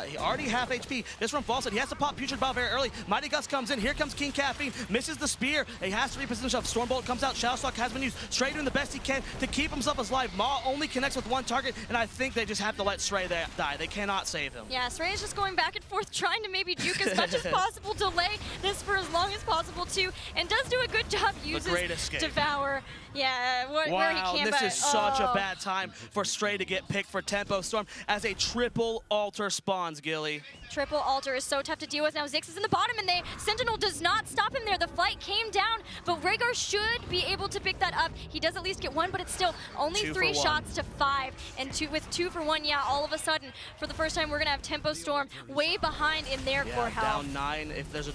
He already half HP. This from Falstad. He has to pop Putrid Bile very early. Mighty Gus comes in. Here comes King Caffeine. Misses the spear. He has to reposition himself. Stormbolt comes out. Shadowstalk has been used. Stray doing the best he can to keep himself alive. Ma only connects with one target, and I think they just have to let Stray die. They cannot save him. Yeah, Stray is just going back and forth, trying to maybe juke as much as possible, delay this for as long as possible, too, and does do a good job. Uses Devour. Yeah, where he can, this is such a bad time for Stray to get picked for Tempo Storm as a triple altar spawns, Gilly. Triple altar is so tough to deal with. Now Ziggs is in the bottom, and Sentinel does not stop him there. The fight came down, but Rhaegar should be able to pick that up. He does at least get one, but it's still only 3 shots to 5, and with 2 for 1. Yeah, all of a sudden, for the first time, we're gonna have Tempo Storm way behind in their core health. Down 9. If there's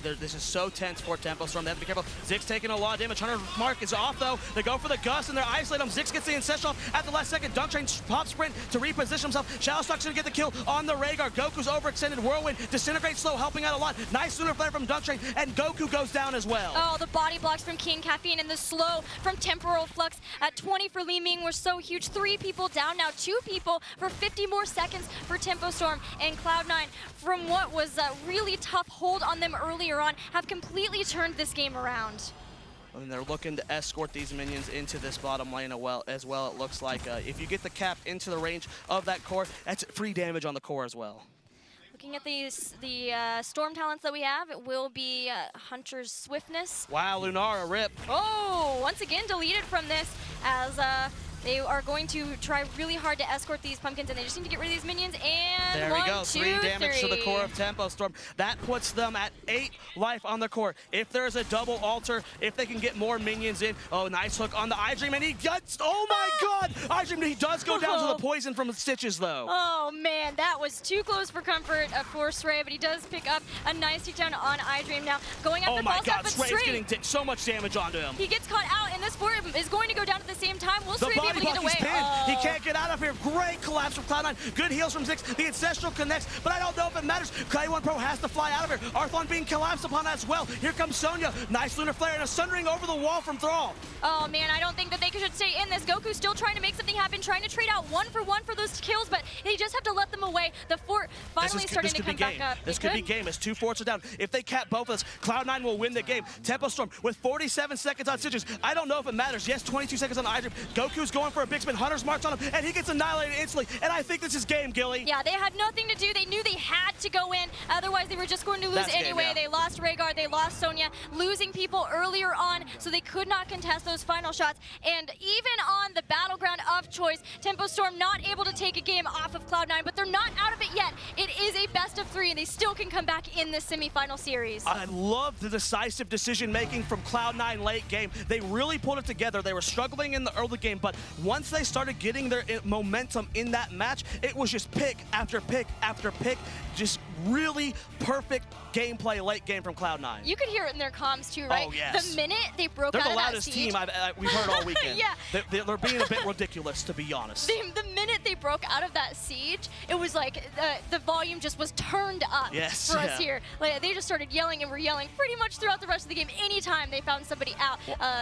this is so tense for Tempo Storm. They have to be careful. Ziggs taking a lot of damage. 100 mark is off though. They go for the Gus and they're isolating him. Ziggs gets the Ancestral at the last second. Dunk Train pop sprint to reposition himself. Shadowstalk's gonna get the kill on the Rhaegar. Goku's overextended. Whirlwind, Disintegrate slow, helping out a lot. Nice Lunar Flare from Dunk Train, and Goku goes down as well. Oh, the body blocks from King Caffeine and the slow from Temporal Flux at 20 for Li Ming were so huge. 3 people down now, 2 people for 50 more seconds for Tempo Storm, and Cloud9, from what was a really tough hold on them earlier on, have completely turned this game around. And they're looking to escort these minions into this bottom lane as well. It looks like if you get the cap into the range of that core, that's free damage on the core as well. Looking at the Storm Talents that we have, it will be Hunter's Swiftness. Wow, Lunara, rip. Oh, once again deleted from this as they are going to try really hard to escort these pumpkins, and they just need to get rid of these minions, and there we go, 3 damage to the core of Tempo Storm. That puts them at 8 life on the core. If there's a double altar, if they can get more minions in, oh, nice hook on the iDream, and he gets, oh my god, iDream, he does go down to the poison from the Stitches, though. Oh man, that was too close for comfort for Stray, but he does pick up a nice takedown on iDream now. Going after oh my god, but Stray's getting so much damage onto him. He gets caught out, and this fort is going to go down at the same time. Will Stray be able to get away? He can't get out of here. Great collapse from Cloud9. Good heals from Ziggs. The Ancestral connects, but I don't know if it matters. K1 Pro has to fly out of here. Arthon being collapsed upon as well. Here comes Sonya. Nice Lunar Flare and a Sundering over the wall from Thrall. Oh man, I don't think that they should stay in this. Goku's still trying to make something happen, trying to trade out 1 for 1 for those kills, but they just have to let them away. The fort finally starting to come back up. This could be game as 2 forts are down. If they cap both of us, Cloud9 will win the game. Tempo Storm with 47 seconds on Stitches. I don't know if it matters. Yes, 22 seconds on iDream. Goku's going for a big spin. Hunter's marks on him, and he gets annihilated instantly. And I think this is game, Gilly. Yeah, they had nothing to do. They knew they had to go in. Otherwise, they were just going to lose anyway. Game, yeah. They lost Rhaegar. They lost Sonya, losing people earlier on, so they could not contest those final shots. And even on the battleground of choice. Tempo Storm not able to take a game off of Cloud9, but they're not out of it yet. It is a best of 3, and they still can come back in this semifinal series. I love the decisive decision-making from Cloud9 late game. They really pulled it together. They were struggling in the early game, but once they started getting their momentum in that match, it was just pick after pick after pick. Just really perfect gameplay late game from Cloud9. You could hear it in their comms too, right? Oh, yes. The minute they broke They're out the of that loudest siege, team we've heard all weekend. Yeah. They're being a bit ridiculous, to be honest. the minute they broke out of that siege, it was like the volume just was turned up Yes, for us here. Like, they just started yelling and were yelling pretty much throughout the rest of the game. Anytime they found somebody out,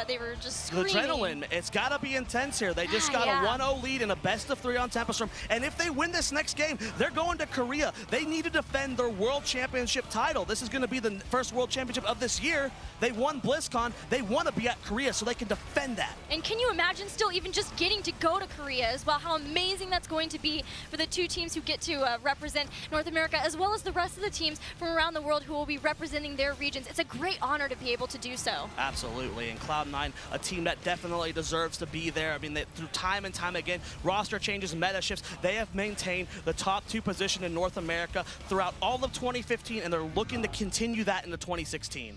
they were just The screaming. adrenaline, it's got to be intense here. They just got a 1-0 lead in a best of 3 on Tempo Storm. And if they win this next game, they're going to Korea. They need to defend their World Championship title. This is going to be the first World Championship of this year. They won BlizzCon. They want to be at Korea so they can defend that. And can you imagine still even just getting to go to Korea as well? How amazing that's going to be for the 2 teams who get to represent North America, as well as the rest of the teams from around the world who will be representing their regions. It's a great honor to be able to do so. Absolutely. And Cloud9, a team that definitely deserves to be there. I mean, through time and time again, roster changes, meta shifts, they have maintained the top 2 position in North America throughout all of 2015, and they're looking to continue that into 2016.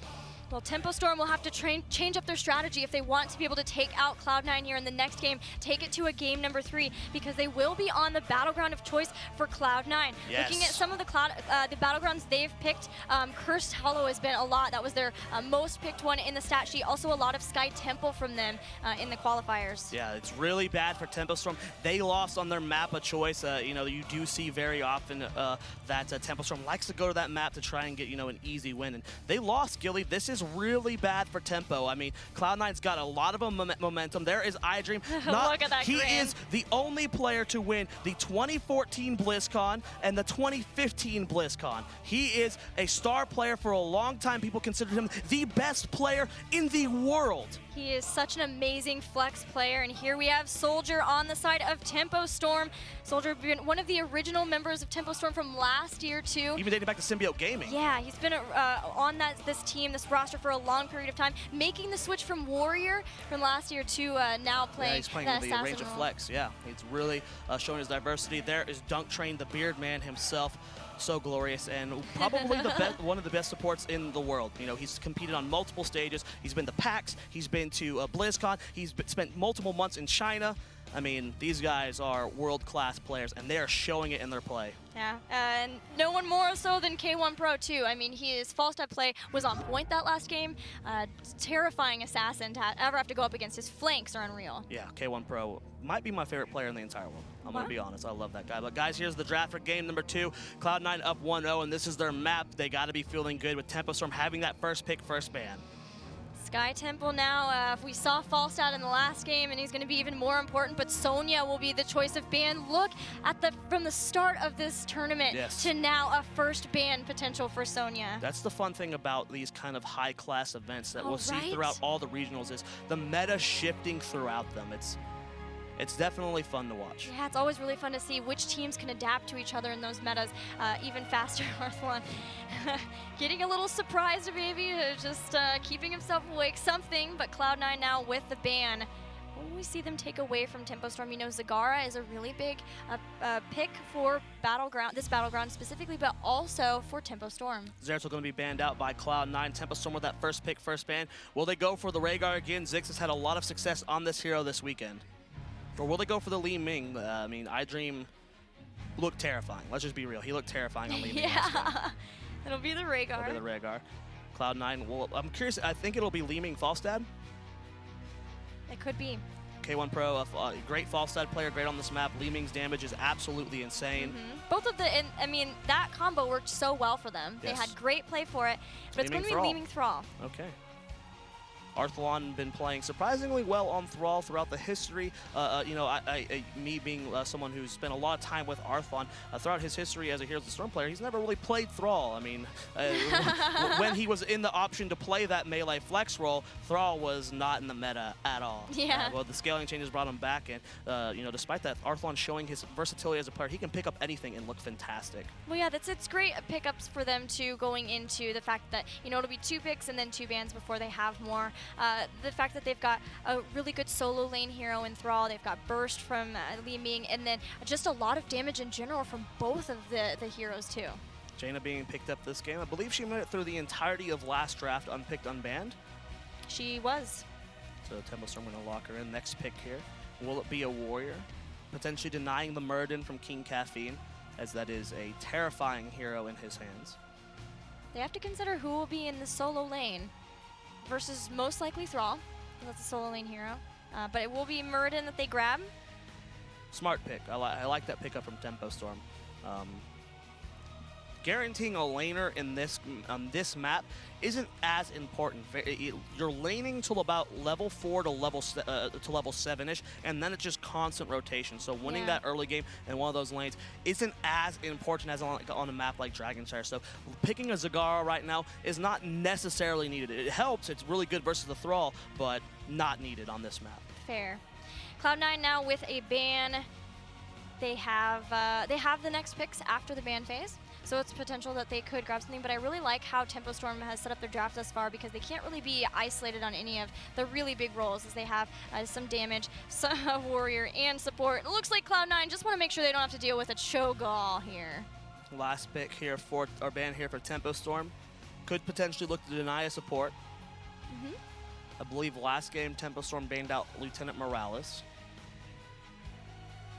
Well, Tempo Storm will have to change up their strategy if they want to be able to take out Cloud9 here in the next game, take it to a game number 3, because they will be on the battleground of choice for Cloud9. Yes. Looking at some of the battlegrounds they've picked, Cursed Hollow has been a lot. That was their most picked one in the stat sheet. Also a lot of Sky Temple from them in the qualifiers. Yeah, it's really bad for Tempo Storm. They lost on their map of choice. You know, you do see very often that Tempo Storm likes to go to that map to try and get, you know, an easy win. And they lost, Gilly. This is really bad for Tempo. I mean, Cloud9's got a lot of momentum. There is iDream. Look at that He grin. is the only player to win the 2014 BlizzCon and the 2015 BlizzCon. He is a star player for a long time. People consider him the best player in the world. He is such an amazing flex player, and here we have Soldier on the side of Tempo Storm. Soldier being one of the original members of Tempo Storm from last year too. Even dating back to Symbiote Gaming. Yeah, he's been on this team, this roster for a long period of time, making the switch from Warrior from last year to now playing. Yeah, he's playing that the assassin range of role. flex. Yeah, he's really showing his diversity. There is Dunk Train, the Beard Man himself. So glorious, and probably one of the best supports in the world. You know, he's competed on multiple stages. He's been to PAX, he's been to BlizzCon, he's spent multiple months in China. I mean, these guys are world-class players, and they are showing it in their play. Yeah, and no one more so than K1 Pro too. I mean, his false step play was on point that last game. Terrifying assassin to ever have to go up against. His flanks are unreal. Yeah, K1 Pro might be my favorite player in the entire world. I'm going to be honest. I love that guy. But guys, here's the draft for game number 2. Cloud9 up 1-0, and this is their map. They got to be feeling good with Tempo Storm having that first pick, first ban. Sky Temple now, we saw Falstad in the last game, and he's going to be even more important, but Sonya will be the choice of ban. Look at from the start of this tournament to now a first ban potential for Sonya. That's the fun thing about these kind of high-class events that we'll see right? throughout all the regionals is the meta shifting throughout them. It's definitely fun to watch. Yeah, it's always really fun to see which teams can adapt to each other in those metas even faster. Arthlon getting a little surprised, maybe, just keeping himself awake. Something, but Cloud9 now with the ban. When we see them take away from Tempo Storm, you know, Zagara is a really big pick for this battleground specifically, but also for Tempo Storm. Zeratul going to be banned out by Cloud9. Tempo Storm with that first pick, first ban. Will they go for the Rhaegar again? Ziggs has had a lot of success on this hero this weekend. Or will they go for the Li Ming? I mean, iDream looked terrifying. Let's just be real. He looked terrifying on Li Ming. Yeah, it'll be the Rhaegar. It'll be the Rhaegar. Cloud9, well, I'm curious. I think it'll be Li Ming Falstad. It could be. K1 Pro, a great Falstad player, great on this map. Li Ming's damage is absolutely insane. Both of I mean, that combo worked so well for them. Yes. They had great play for it, but it's going to be Li Ming Thrall. Okay. Arthlon been playing surprisingly well on Thrall throughout the history. You know, me being someone who's spent a lot of time with Arthlon, throughout his history as a Heroes of the Storm player, he's never really played Thrall. I mean, when he was in the option to play that melee flex role, Thrall was not in the meta at all. Yeah. Well, the scaling changes brought him back, and you know, despite that, Arthlon showing his versatility as a player, he can pick up anything and look fantastic. Well, yeah, it's great pickups for them too, going into the fact that, you know, it'll be 2 picks and then 2 bans before they have more. The fact that they've got a really good solo lane hero in Thrall, they've got burst from Li Ming, and then just a lot of damage in general from both of the heroes too. Jaina being picked up this game. I believe she made it through the entirety of last draft unpicked, unbanned. She was. So Tempo Storm going to lock her in. Next pick here. Will it be a warrior? Potentially denying the Muradin from King Caffeine, as that is a terrifying hero in his hands. They have to consider who will be in the solo lane versus most likely Thrall. That's a solo lane hero. But it will be Muradin that they grab. Smart pick. I like that pickup from Tempo Storm. Guaranteeing a laner in this map isn't as important. You're laning till about level 4 to level 7ish, and then it's just constant rotation. So winning that early game in one of those lanes isn't as important as on a map like Dragonshire. So picking a Zagara right now is not necessarily needed. It helps. It's really good versus the Thrall, but not needed on this map. Fair. Cloud9 now with a ban. They have the next picks after the ban phase. So it's potential that they could grab something, but I really like how Tempo Storm has set up their draft thus far, because they can't really be isolated on any of the really big roles, as they have some damage, some warrior, and support. It looks like Cloud9 just want to make sure they don't have to deal with a Cho'Gall here. Last pick here for our ban here for Tempo Storm. Could potentially look to deny a support. I believe last game Tempo Storm banned out Lieutenant Morales.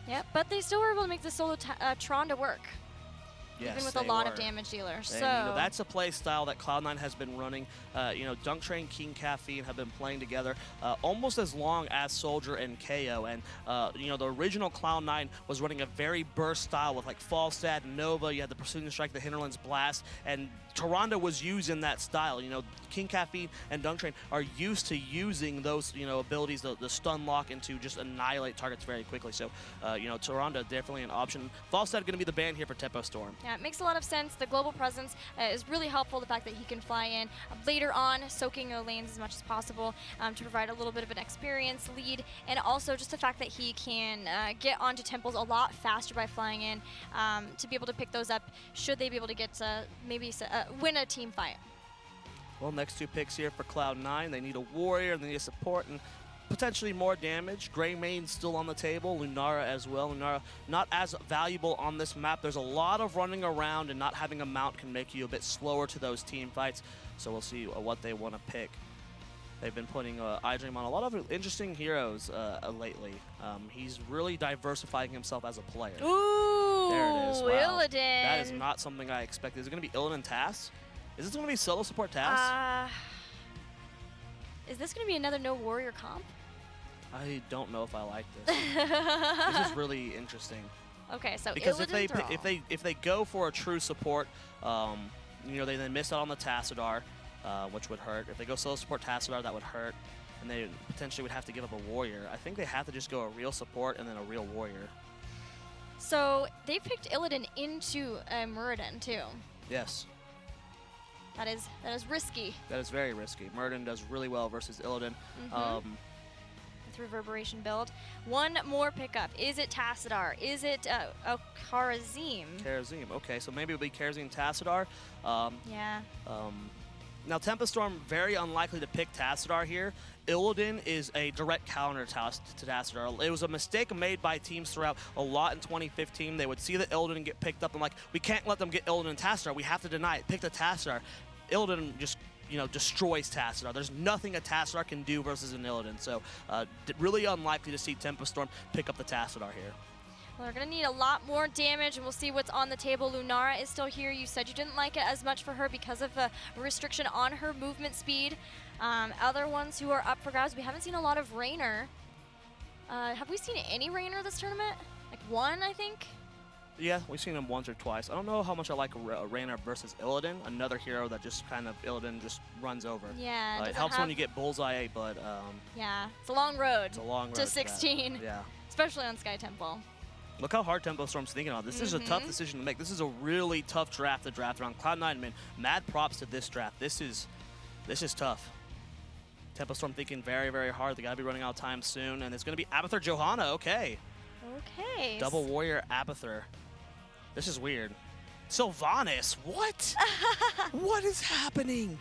Yep, but they still were able to make the solo Tron to work. Yes, even with a lot of damage dealers. And, so that's a play style that Cloud9 has been running. Dunk Train, King Caffeine have been playing together almost as long as Soldier and KO. And the original Cloud9 was running a very burst style with like Falstad, Nova. You had the Precision Strike, the Hinterlands Blast, and Tyrande was using that style. King Caffeine and Dunk Train are used to using those abilities, the stun lock, and to just annihilate targets very quickly. So Tyrande definitely an option. Falstad going to be the ban here for Tempo Storm. Yeah, it makes a lot of sense. The global presence is really helpful. The fact that he can fly in later on, soaking the lanes as much as possible to provide a little bit of an experience lead, and also just the fact that he can get onto temples a lot faster by flying in to be able to pick those up should they be able to get maybe win a team fight. Well, next two picks here for Cloud9. They need a warrior, they need a support, and potentially more damage. Greymane still on the table, Lunara as well. Lunara not as valuable on this map. There's a lot of running around, and not having a mount can make you a bit slower to those team fights. So we'll see what they want to pick. They've been putting iDream on a lot of interesting heroes lately. He's really diversifying himself as a player. Ooh, there it is. Wow. Illidan. That is not something I expected. Is it going to be Illidan TAS? Is this going to be solo support TAS? Is this going to be another no warrior comp? I don't know if I like this. This is really interesting. Okay, so because Illidan if they go for a true support, they then miss out on the Tassadar, which would hurt. If they go solo support Tassadar, that would hurt, and they potentially would have to give up a warrior. I think they have to just go a real support and then a real warrior. So they picked Illidan into Muradin too. Yes. That is risky. That is very risky. Muradin does really well versus Illidan. With Reverberation build. One more pickup. Is it Tassadar? Is it Kharazim? Kharazim. Okay, so maybe it'll be Kharazim Tassadar. Yeah. Now, Tempo Storm, very unlikely to pick Tassadar here. Illidan is a direct counter to Tassadar. It was a mistake made by teams throughout a lot in 2015. They would see the Illidan get picked up and like, we can't let them get Illidan and Tassadar. We have to deny it. Pick the Tassadar. Illidan just destroys Tassadar. There's nothing a Tassadar can do versus an Illidan. So really unlikely to see Tempo Storm pick up the Tassadar here. Well, they're going to need a lot more damage, and we'll see what's on the table. Lunara is still here. You said you didn't like it as much for her because of a restriction on her movement speed. Other ones who are up for grabs, we haven't seen a lot of Raynor. Have we seen any Raynor this tournament? Like one, I think? Yeah, we've seen him once or twice. I don't know how much I like Raynor versus Illidan, another hero that just kind of Illidan just runs over. Yeah. It helps when you get Bullseye, but yeah, it's a long road. It's a long road to 16. Yeah. Especially on Sky Temple. Look how hard Tempo Storm's thinking about this. This is a tough decision to make. This is a really tough draft to draft around. Cloud9, man, mad props to this draft. This is tough. Tempo Storm thinking very, very hard. They got to be running out of time soon, and it's going to be Abathur Johanna. Okay. Okay. Double Warrior Abathur. This is weird. Sylvanas, what? What is happening?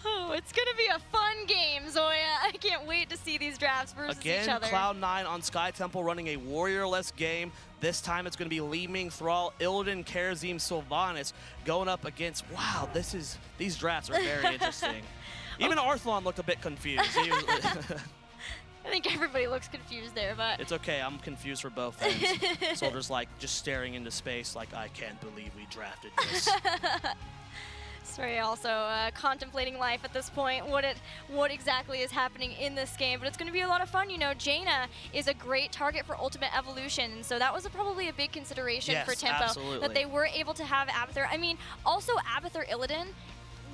Oh, it's going to be a fun game, Zoya. I can't wait to see these drafts versus each other. Again, Cloud9 on Sky Temple running a warrior-less game. This time it's going to be Li Ming, Thrall, Illidan, Karazim, Sylvanas going up against, wow, these drafts are very interesting. Even Arthlon looked a bit confused. I think everybody looks confused there, but... It's okay, I'm confused for both ends. Soldier's like just staring into space like, I can't believe we drafted this. Sorry, also contemplating life at this point, what exactly is happening in this game, but it's going to be a lot of fun. You know, Jaina is a great target for Ultimate Evolution, and so that was probably a big consideration for Tempo, absolutely. that they were able to have Abathur. I mean, also Abathur Illidan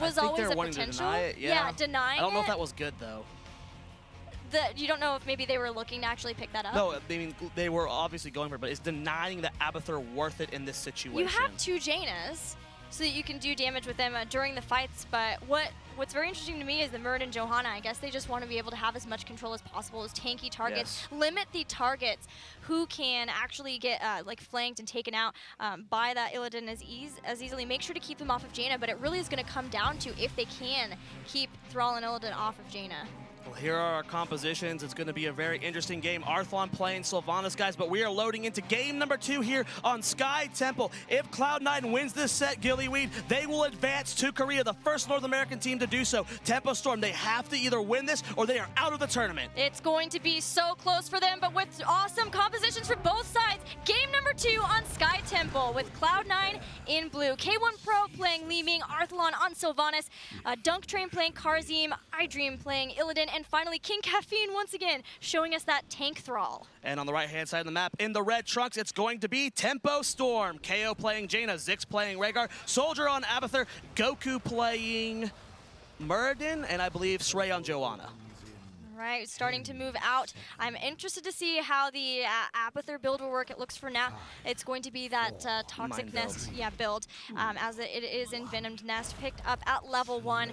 was always a potential. To deny it, yeah, denying it. I don't know if that was good, though. You don't know if maybe they were looking to actually pick that up? No, I mean, they were obviously going for it, but is denying the Abathur worth it in this situation? You have 2 Jainas, so that you can do damage with them during the fights, but what's very interesting to me is the Murd and Johanna. I guess they just want to be able to have as much control as possible as tanky targets. Yes. Limit the targets who can actually get like flanked and taken out by that Illidan as easily. Make sure to keep them off of Jaina, but it really is going to come down to if they can keep Thrall and Illidan off of Jaina. Well, here are our compositions. It's going to be a very interesting game. Arthlon playing Sylvanas, guys, but we are loading into game number 2 here on Sky Temple. If Cloud9 wins this set, Gillyweed, they will advance to Korea, the first North American team to do so. Tempo Storm, they have to either win this or they are out of the tournament. It's going to be so close for them, but with awesome compositions from both sides. Game number 2 on Sky Temple with Cloud9 in blue. K1 Pro playing Li Ming, Arthlon on Sylvanas, Dunk Train playing Karazim, iDream playing Illidan, and finally King Caffeine once again showing us that tank Thrall. And on the right-hand side of the map, in the red trunks, it's going to be Tempo Storm. KO playing Jaina, Zix playing Rhaegar, Soldier on Abathur, Goku playing Muradin, and I believe Srey on Joanna. Right, starting to move out. I'm interested to see how the Abathur build will work. It looks for now it's going to be that Toxic Nest build, as it is Envenomed Nest, picked up at level 1.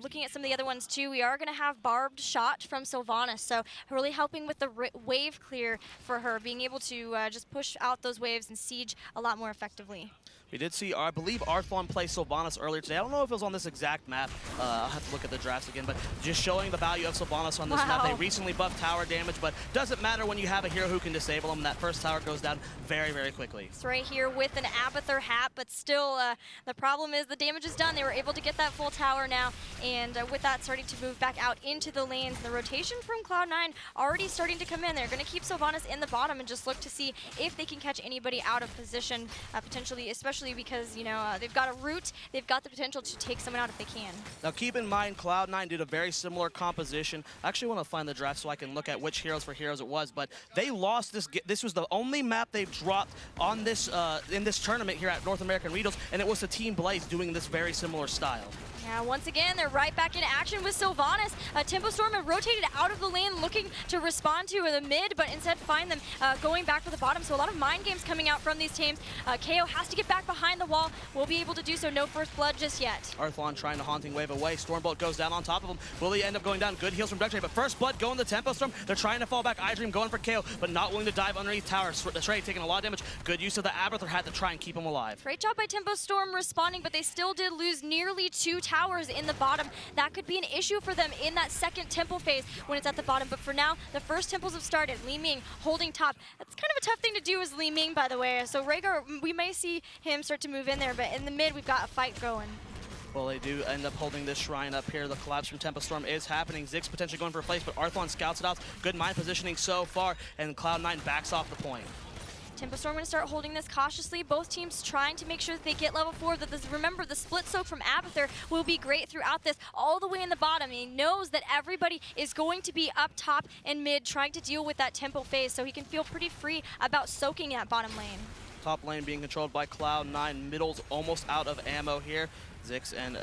Looking at some of the other ones too, we are going to have Barbed Shot from Sylvanas, so really helping with the wave clear for her, being able to just push out those waves and siege a lot more effectively. We did see, I believe, Arthlon play Sylvanas earlier today. I don't know if it was on this exact map. I'll have to look at the drafts again, but just showing the value of Sylvanas on this map. They recently buffed tower damage, but doesn't matter when you have a hero who can disable them. That first tower goes down very, very quickly. It's right here with an Abathur hat, but still, the problem is the damage is done. They were able to get that full tower now, and with that starting to move back out into the lanes. The rotation from Cloud9 already starting to come in. They're going to keep Sylvanas in the bottom and just look to see if they can catch anybody out of position, potentially, especially because, you know, they've got a root, they've got the potential to take someone out if they can. Now keep in mind, Cloud9 did a very similar composition. I actually want to find the draft so I can look at which Heroes for Heroes it was, but they lost this. This was the only map they've dropped on this in this tournament here at North American Regionals, and it was the Team Blaze doing this very similar style. Yeah, once again, they're right back in action with Sylvanas. Tempo Storm have rotated out of the lane looking to respond to the mid, but instead find them going back for the bottom. So a lot of mind games coming out from these teams. KO has to get back behind the wall. Will be able to do so. No first blood just yet. Arthlon trying to Haunting Wave away. Stormbolt goes down on top of him. Will he end up going down? Good heals from Dunk Train, but first blood going to Tempo Storm. They're trying to fall back. iDream going for KO, but not willing to dive underneath tower. Srey taking a lot of damage. Good use of the Abathur hat to try and keep him alive. Great job by Tempo Storm responding, but they still did lose nearly 2 towers in the bottom. That could be an issue for them in that second temple phase when it's at the bottom. But for now, the first temples have started. Li Ming holding top. That's kind of a tough thing to do as Li Ming, by the way. So Rhaegar, we may see him start to move in there, but in the mid, we've got a fight going. Well, they do end up holding this shrine up here. The collapse from Tempo Storm is happening. Zix potentially going for a place, but Arthlon scouts it out. Good mind positioning so far, and Cloud9 backs off the point. Tempo Storm going to start holding this cautiously. Both teams trying to make sure that they get level 4. Remember, the split soak from Abathur will be great throughout this, all the way in the bottom. He knows that everybody is going to be up top and mid trying to deal with that tempo phase, so he can feel pretty free about soaking that bottom lane. Top lane being controlled by Cloud9. Middle's almost out of ammo here. Zix and,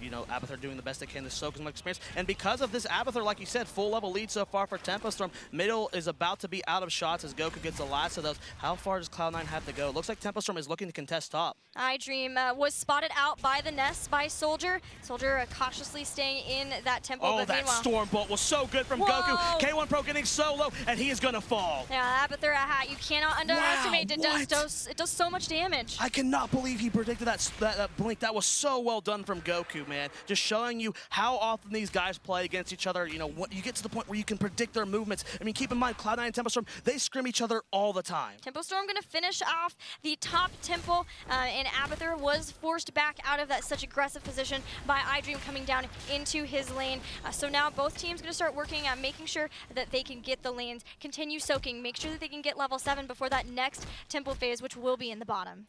you know, Abathur doing the best they can to soak as much experience. And because of this, Abathur, like you said, full level lead so far for Tempo Storm. Middle is about to be out of shots as Goku gets the last of those. How far does Cloud9 have to go? Looks like Tempo Storm is looking to contest top. iDream was spotted out by the nest by Soldier. Soldier cautiously staying in that temple. Oh, that Stormbolt was so good from Goku. K1 Pro getting so low, and he is going to fall. Yeah, Abathur, you cannot underestimate. It does so much damage. I cannot believe he predicted that blink. That was so so well done from Goku, man. Just showing you how often these guys play against each other. You know, you get to the point where you can predict their movements. I mean, keep in mind, Cloud9 and Tempo Storm, they scrim each other all the time. Tempo Storm going to finish off the top temple, and Abathur was forced back out of that such aggressive position by iDream coming down into his lane. So now both teams going to start working at making sure that they can get the lanes, continue soaking, make sure that they can get level 7 before that next temple phase, which will be in the bottom.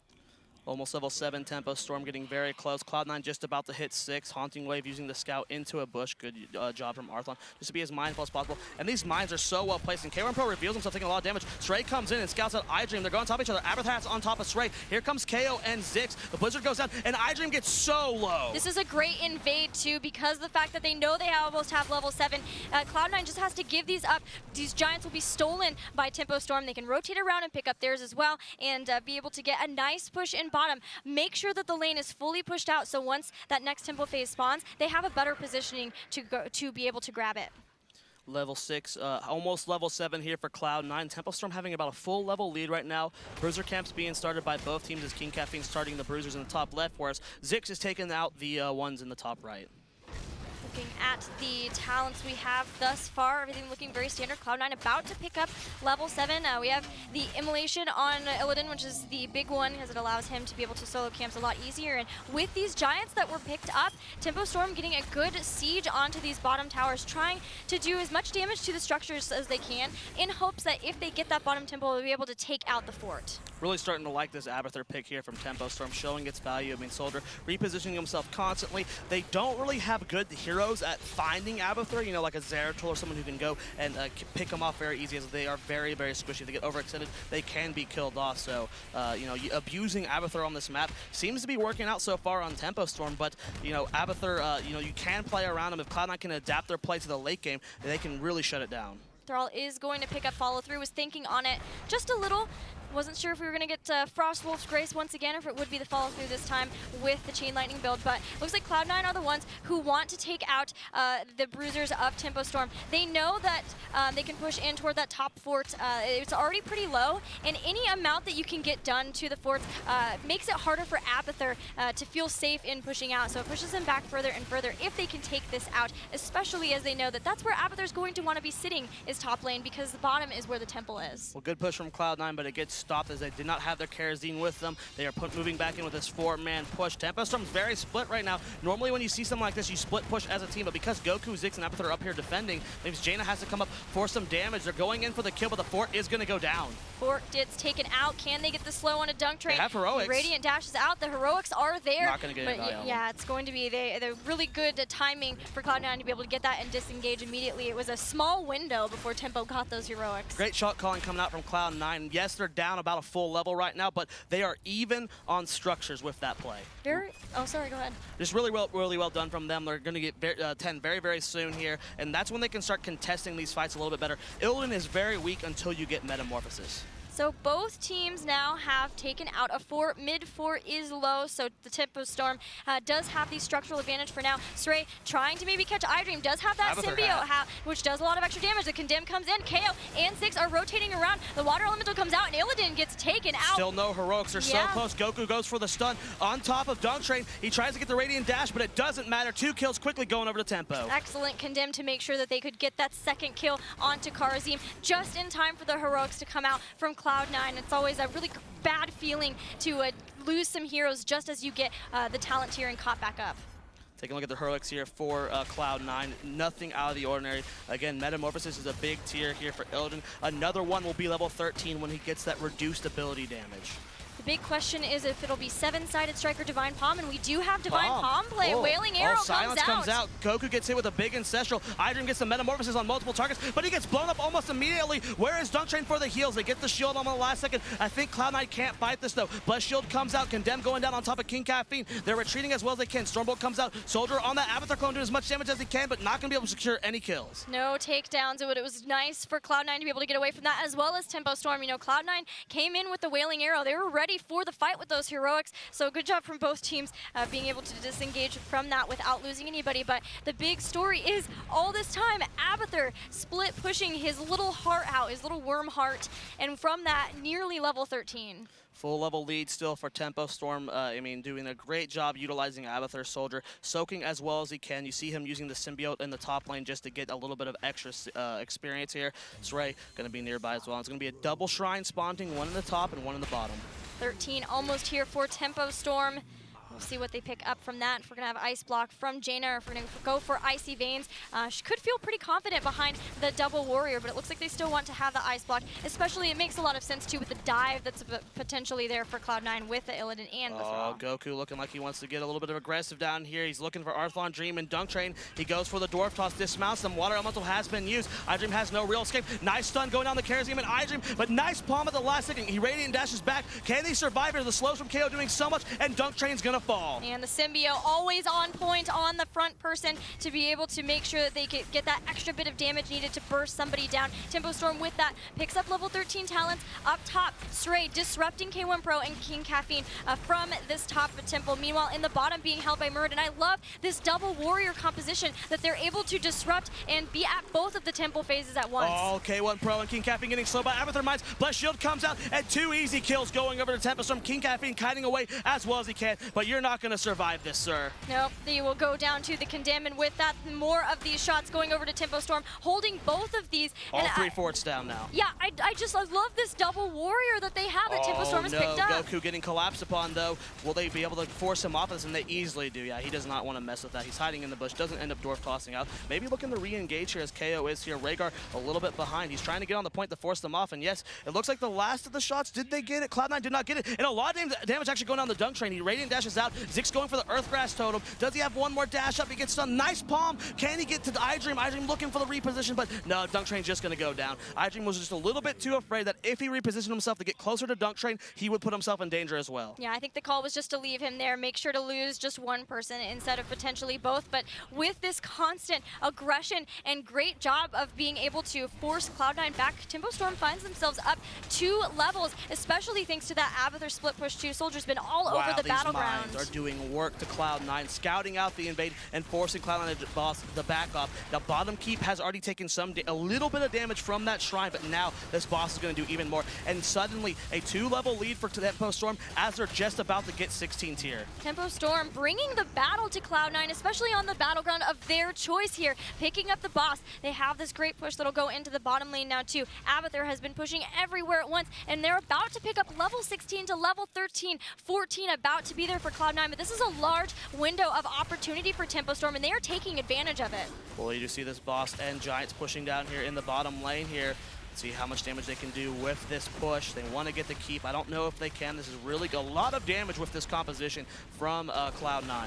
Almost level 7, Tempo Storm getting very close. Cloud9 just about to hit 6. Haunting Wave using the scout into a bush. Good job from Arthlon, just to be as mindful as possible. And these mines are so well placed. And K1 Pro reveals himself taking a lot of damage. Stray comes in and scouts out iDream. They're going on top of each other. Abathur's on top of Stray. Here comes KO and Zix. The Blizzard goes down, and iDream gets so low. This is a great invade, too, because of the fact that they know they almost have level 7. Cloud9 just has to give these up. These Giants will be stolen by Tempo Storm. They can rotate around and pick up theirs as well, and be able to get a nice push in bottom. Make sure that the lane is fully pushed out, so once that next tempo phase spawns, they have a better positioning to be able to grab it. Level 6, almost level 7 here for Cloud9. Tempo Storm having about a full level lead right now. Bruiser camps being started by both teams as King Caffeine starting the Bruisers in the top left, whereas Zix is taking out the ones in the top right. Looking at the talents we have thus far, everything looking very standard. Cloud9 about to pick up level 7. We have the Immolation on Illidan, which is the big one because it allows him to be able to solo camps a lot easier. And with these Giants that were picked up, Tempo Storm getting a good siege onto these bottom towers, trying to do as much damage to the structures as they can in hopes that if they get that bottom temple, they'll be able to take out the fort. Really starting to like this Abathur pick here from Tempo Storm, showing its value. I mean, Soldier repositioning himself constantly. They don't really have good heroes at finding Abathur, you know, like a Zeratul or someone who can go and pick them off very easy, as they are very, very squishy. If they get overextended, they can be killed off. So, you know, abusing Abathur on this map seems to be working out so far on Tempo Storm, but, you know, Abathur, you know, you can play around them. If Cloud9 can adapt their play to the late game, they can really shut it down. Thrall is going to pick up follow through, was thinking on it just a little. Wasn't sure if we were going to get Frostwolf's Grace once again, or if it would be the follow through this time with the Chain Lightning build, but looks like Cloud9 are the ones who want to take out the Bruisers of Tempo Storm. They know that they can push in toward that top fort. It's already pretty low, and any amount that you can get done to the fort makes it harder for Abathur to feel safe in pushing out, so it pushes them back further and further if they can take this out, especially as they know that that's where Abathur's going to want to be sitting, is top lane, because the bottom is where the temple is. Well, good push from Cloud9, but it gets stopped as they did not have their Karazine with them. They are moving back in with this 4-man push. Tempo Storm's very split right now. Normally when you see something like this, you split push as a team, but because Goku, Zix, and Abathur are up here defending, maybe Jaina has to come up for some damage. They're going in for the kill, but the fort is going to go down. Fort gets taken out. Can they get the slow on a dunk train? They have heroics. Radiant dashes out. The heroics are there. Not going to get it. Yeah, it's going to be they're really good timing for Cloud9 to be able to get that and disengage immediately. It was a small window before Tempo got those heroics. Great shot calling coming out from Cloud9. Yes, they're down about a full level right now, but they are even on structures with that play. Oh, sorry, go ahead. Just really well done from them. They're going to get 10 very, very soon here, and that's when they can start contesting these fights a little bit better. Illidan is very weak until you get Metamorphosis. So both teams now have taken out a fort. Mid fort is low, so the Tempo Storm does have the structural advantage for now. Stray trying to maybe catch iDream, does have that symbiote, which does a lot of extra damage. The Condemn comes in, KO and Zix are rotating around. The Water Elemental comes out, and Illidan gets taken out. Still no heroics, they're so close. Goku goes for the stun on top of Dunk Train. He tries to get the Radiant Dash, but it doesn't matter. 2 kills quickly going over to Tempo. Excellent Condemn to make sure that they could get that second kill onto Karazim just in time for the heroics to come out from Cloud9. It's always a really bad feeling to lose some heroes just as you get the talent tier and caught back up. Taking a look at the heroics here for Cloud9. Nothing out of the ordinary. Again, Metamorphosis is a big tier here for Illidan. Another one will be level 13 when he gets that reduced ability damage. The big question is if it'll be 7-sided Strike or Divine Palm, and we do have Divine Palm play. Wailing Arrow Silence comes out. Goku gets hit with a big Ancestral. iDream gets the Metamorphosis on multiple targets, but he gets blown up almost immediately. Where is Dunk Train for the heals? They get the shield on the last second. I think Cloud9 can't fight this, though. Bless Shield comes out. Condemn going down on top of King Caffeine. They're retreating as well as they can. Stormbolt comes out. Soldier on that Abathur clone doing as much damage as he can, but not going to be able to secure any kills. No takedowns, but it was nice for Cloud9 to be able to get away from that, as well as Tempo Storm. You know, Cloud9 came in with the Wailing Arrow. They were ready ready for the fight with those heroics. So good job from both teams being able to disengage from that without losing anybody. But the big story is all this time, Abathur split pushing his little heart out, his little worm heart, and from that, nearly level 13. Full level lead still for Tempo Storm. I mean, doing a great job utilizing Abathur Soldier, soaking as well as he can. You see him using the symbiote in the top lane just to get a little bit of extra experience here. Sray going to be nearby as well. It's going to be a double shrine spawning, one in the top and one in the bottom. 13 almost here for Tempo Storm. We'll see what they pick up from that. If we're going to have Ice Block from Jaina, or if we're going to go for Icy Veins. She could feel pretty confident behind the double warrior, but it looks like they still want to have the Ice Block. Especially, it makes a lot of sense, too, with the dive that's potentially there for Cloud9 with the Illidan and the Thrall. Goku looking like he wants to get a little bit of aggressive down here. He's looking for Arthlon Dream and Dunk Train. He goes for the Dwarf Toss, dismounts them. Water Elemental has been used. iDream has no real escape. Nice stun going down the Kara's game and iDream, but nice palm at the last second. He Radiant dashes back. Can they survive it? The slows from KO doing so much, and Dunk Train's going to fall. And the Symbio always on point on the front person to be able to make sure that they could get that extra bit of damage needed to burst somebody down. Tempo Storm with that picks up level 13 talents up top. Sray disrupting K1 Pro and King Caffeine from this top temple. Meanwhile, in the bottom being held by Murid. And I love this double warrior composition that they're able to disrupt and be at both of the temple phases at once. Oh, K1 Pro and King Caffeine getting slowed by Abathur Mines. Blessed Shield comes out and 2 easy kills going over to Tempo Storm. King Caffeine kiting away as well as he can, but you're not going to survive this, sir. Nope, they will go down to the Condemn, and with that, more of these shots going over to Tempo Storm, holding both of these. All and 3 forts down now. Yeah, I love this double warrior that they have that Tempo Storm has picked up. Goku getting collapsed upon, though. Will they be able to force him off this? And they easily do. Yeah, he does not want to mess with that. He's hiding in the bush, doesn't end up dwarf tossing out. Maybe looking to re-engage here as KO is here. Rhaegar a little bit behind. He's trying to get on the point to force them off, and yes, it looks like the last of the shots, did they get it? Cloud9 did not get it, and a lot of damage actually going down the Dunk Train. He Radiant dashes out. Ziggs going for the Earthgrass Totem. Does he have one more dash up? He gets stunned. Nice palm. Can he get to the iDream? iDream looking for the reposition, but no, Dunk Train's just going to go down. iDream was just a little bit too afraid that if he repositioned himself to get closer to Dunk Train, he would put himself in danger as well. Yeah, I think the call was just to leave him there, make sure to lose just one person instead of potentially both. But with this constant aggression and great job of being able to force Cloud9 back, Tempo Storm finds themselves up 2 levels, especially thanks to that Abathur split push too. Soldier's been all over the battleground. These mines are doing work to Cloud9, scouting out the invade and forcing Cloud9 to boss the back off. The bottom keep has already taken a little bit of damage from that shrine, but now this boss is going to do even more. And suddenly, a 2-level lead for Tempo Storm as they're just about to get 16 tier. Tempo Storm bringing the battle to Cloud9, especially on the battleground of their choice here, picking up the boss. They have this great push that'll go into the bottom lane now too. Abathur has been pushing everywhere at once, and they're about to pick up level 16 to level 13, 14 about to be there for Cloud9, but this is a large window of opportunity for Tempo Storm, and they are taking advantage of it. Well, you do see this boss and Giants pushing down here in the bottom lane here. See how much damage they can do with this push. They want to get the keep. I don't know if they can. This is really a lot of damage with this composition from Cloud9.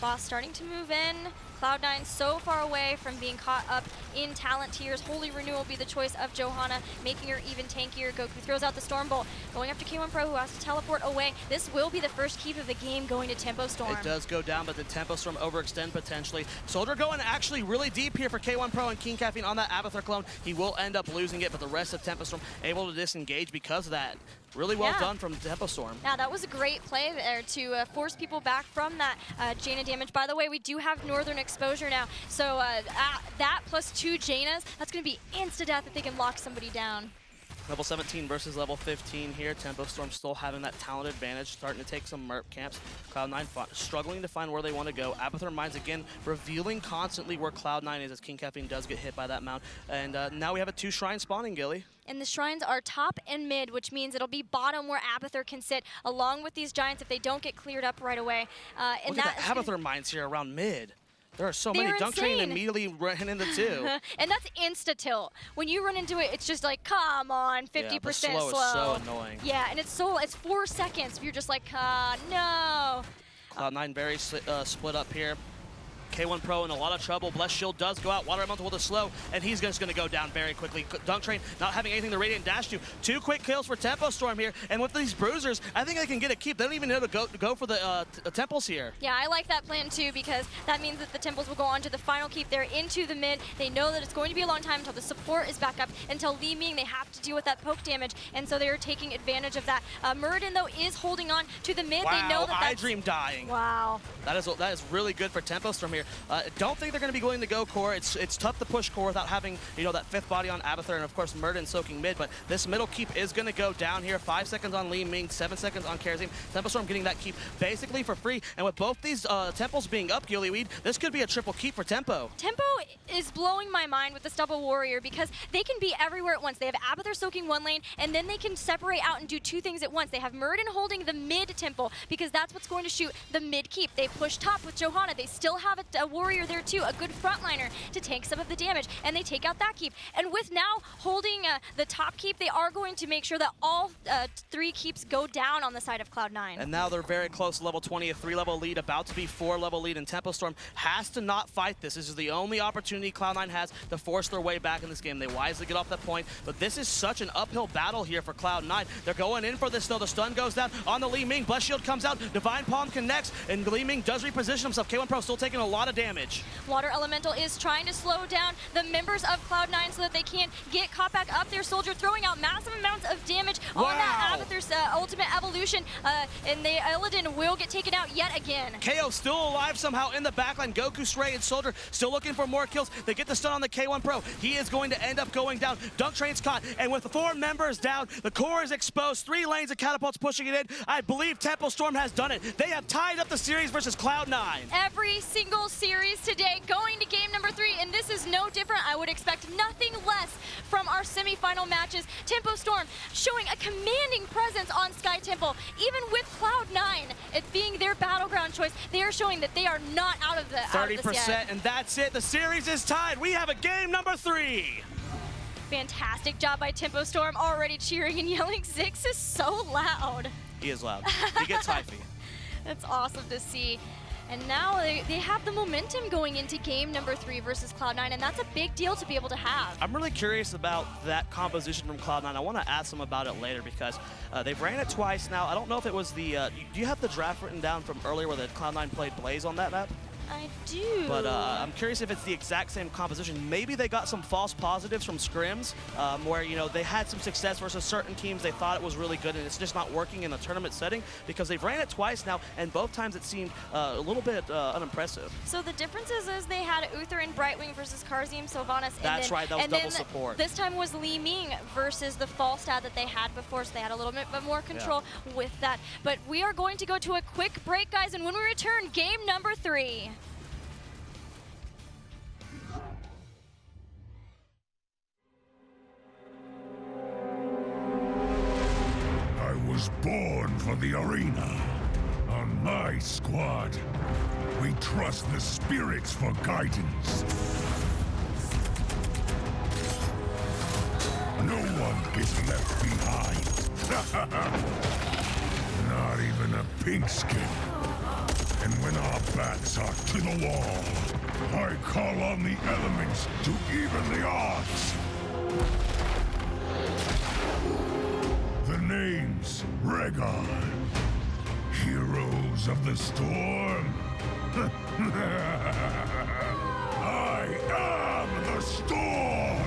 Boss starting to move in. Cloud9 so far away from being caught up in talent tiers. Holy Renew will be the choice of Johanna, making her even tankier. Goku throws out the Storm Bolt, going after K1 Pro, who has to teleport away. This will be the first keep of the game going to Tempo Storm. It does go down, but the Tempo Storm overextend potentially. Soldier going actually really deep here for K1 Pro and King Caffeine on that Abathur clone. He will end up losing it, but the rest of Tempo Storm able to disengage because of that. Really well done from Tempo Storm. Yeah, that was a great play there to force people back from that Jaina damage. By the way, we do have Northern Exposure now, so that plus 2 Jainas, that's going to be insta-death if they can lock somebody down. Level 17 versus level 15 here. Tempo Storm still having that talent advantage, starting to take some Merp camps. Cloud9 struggling to find where they want to go. Abathur Mines again revealing constantly where Cloud9 is as King Caffeine does get hit by that mount. And now we have a 2 shrine spawning, Gilly. And the shrines are top and mid, which means it'll be bottom where Abathur can sit along with these Giants if they don't get cleared up right away. And look at the Abathur Mines here around mid. There are so many. Dunk Train immediately ran into 2. And that's insta-tilt. When you run into it, it's just like, come on, 50% the slow. Is so annoying. Yeah, and it's 4 seconds. You're just like, no. Cloud9 very split up here. K1 Pro in a lot of trouble. Blessed Shield does go out. Water Elemental with a slow, and he's just going to go down very quickly. Dunk Train not having anything to Radiant Dash to. 2 quick kills for Tempo Storm here, and with these bruisers, I think they can get a keep. They don't even know to go for the temples here. Yeah, I like that plan too, because that means that the temples will go on to the final keep there into the mid. They know that it's going to be a long time until the support is back up, until Li Ming, they have to deal with that poke damage, and so they're taking advantage of that. Muradin, though, is holding on to the mid. Wow, they know that iDream dying. Wow. That is really good for Tempo Storm here. Don't think they're going to be going to go core. It's tough to push core without having, you know, that 5th body on Abathur, and of course Muradin soaking mid, but this middle keep is going to go down here. 5 seconds on Li Ming, 7 seconds on Karazim. Tempo Storm getting that keep basically for free, and with both these temples being up, Gillyweed, this could be a triple keep for Tempo. Tempo is blowing my mind with the Stubble Warrior, because they can be everywhere at once. They have Abathur soaking one lane, and then they can separate out and do 2 things at once. They have Muradin holding the mid temple, because that's what's going to shoot the mid keep. They push top with Johanna. They still have a warrior there too, a good frontliner to take some of the damage, and they take out that keep. And with now holding the top keep, they are going to make sure that all 3 keeps go down on the side of Cloud9. And now they're very close to level 20, a 3-level lead, about to be 4-level lead, and Tempo Storm has to not fight this. This is the only opportunity Cloud9 has to force their way back in this game. They wisely get off that point, but this is such an uphill battle here for Cloud9. They're going in for this though. The stun goes down on the Li Ming. Blessed Shield comes out, Divine Palm connects, and Li Ming does reposition himself. K1 Pro still taking a lot of damage. Water Elemental is trying to slow down the members of Cloud9 so that they can't get caught back up. Their Soldier throwing out massive amounts of damage on that Abathur's ultimate evolution, and the Illidan will get taken out yet again. KO still alive somehow in the backline. Goku, Stray, and Soldier still looking for more kills. They get the stun on the K1 Pro. He is going to end up going down. Dunk Train's caught, and with 4 members down, the core is exposed. 3 lanes of catapults pushing it in. I believe Tempo Storm has done it. They have tied up the series versus Cloud9. Every single series today going to game number 3, and this is no different. I would expect nothing less from our semifinal matches. Tempo Storm showing a commanding presence on Sky Temple. Even with Cloud9, it being their battleground choice, they are showing that they are not out of the 30%, and that's it. The series is tied. We have a game number 3. Fantastic job by Tempo Storm, already cheering and yelling. Zix is so loud. He is loud. He gets hyphy. That's awesome to see. And now they have the momentum going into game number 3 versus Cloud9, and that's a big deal to be able to have. I'm really curious about that composition from Cloud9. I want to ask them about it later, because they've ran it twice now. I don't know if it was the... do you have the draft written down from earlier where the Cloud9 played Blaze on that map? I do. But I'm curious if it's the exact same composition. Maybe they got some false positives from scrims where, you know, they had some success versus certain teams. They thought it was really good, and it's just not working in the tournament setting, because they've ran it twice now, and both times it seemed a little bit unimpressive. So the difference is they had Uther and Brightwing versus Karzim, Sylvanas. That's right, that was double support. This time was Li Ming versus the Falstad that they had before, so they had a little bit more control with that. But we are going to go to a quick break, guys, and when we return, game number 3. I was born for the arena. On my squad, we trust the spirits for guidance. No one is left behind. Not even a pink skin. And when our backs are to the wall, I call on the elements to even the odds. The name's Rhaegar. Heroes of the Storm. I am the Storm!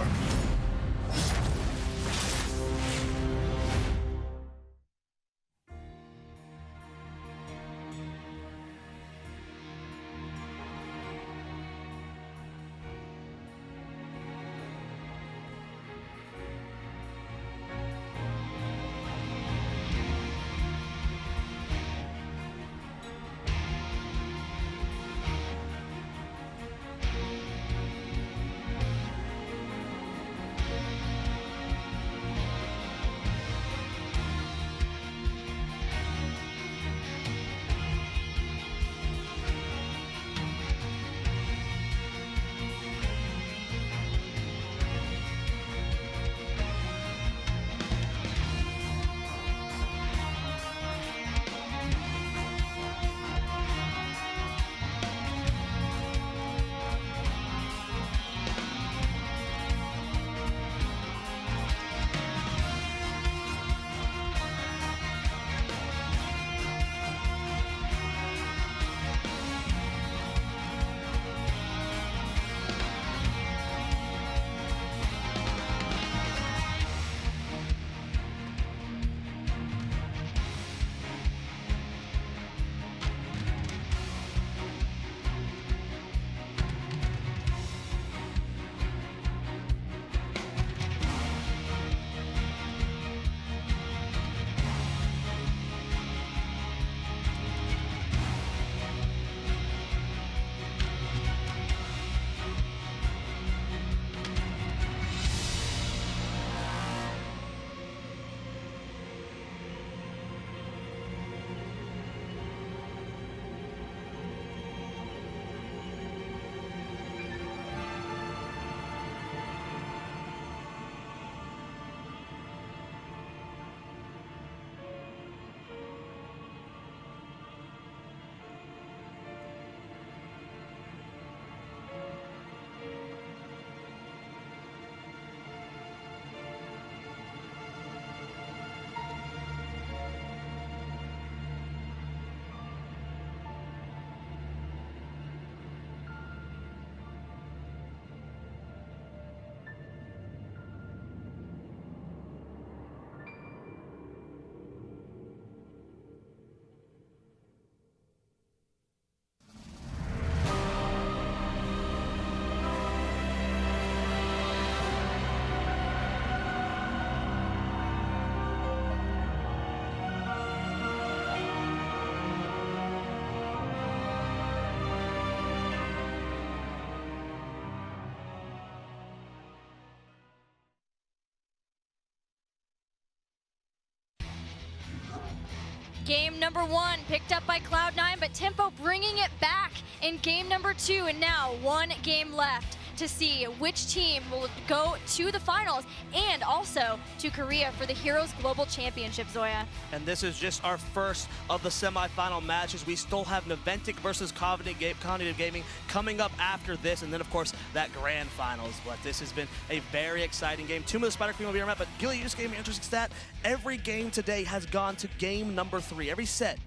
Game number 1 picked up by Cloud9, but Tempo bringing it back in game number 2, and now 1 game left to see which team will go to the finals and also to Korea for the Heroes Global Championship, Zoya. And this is just our first of the semifinal matches. We still have Naventic versus Cognitive Gaming coming up after this, and then of course that grand finals. But this has been a very exciting game. Tomb of the Spider Queen will be our map, but Gilly, you just gave me an interesting stat. Every game today has gone to game number 3, every set.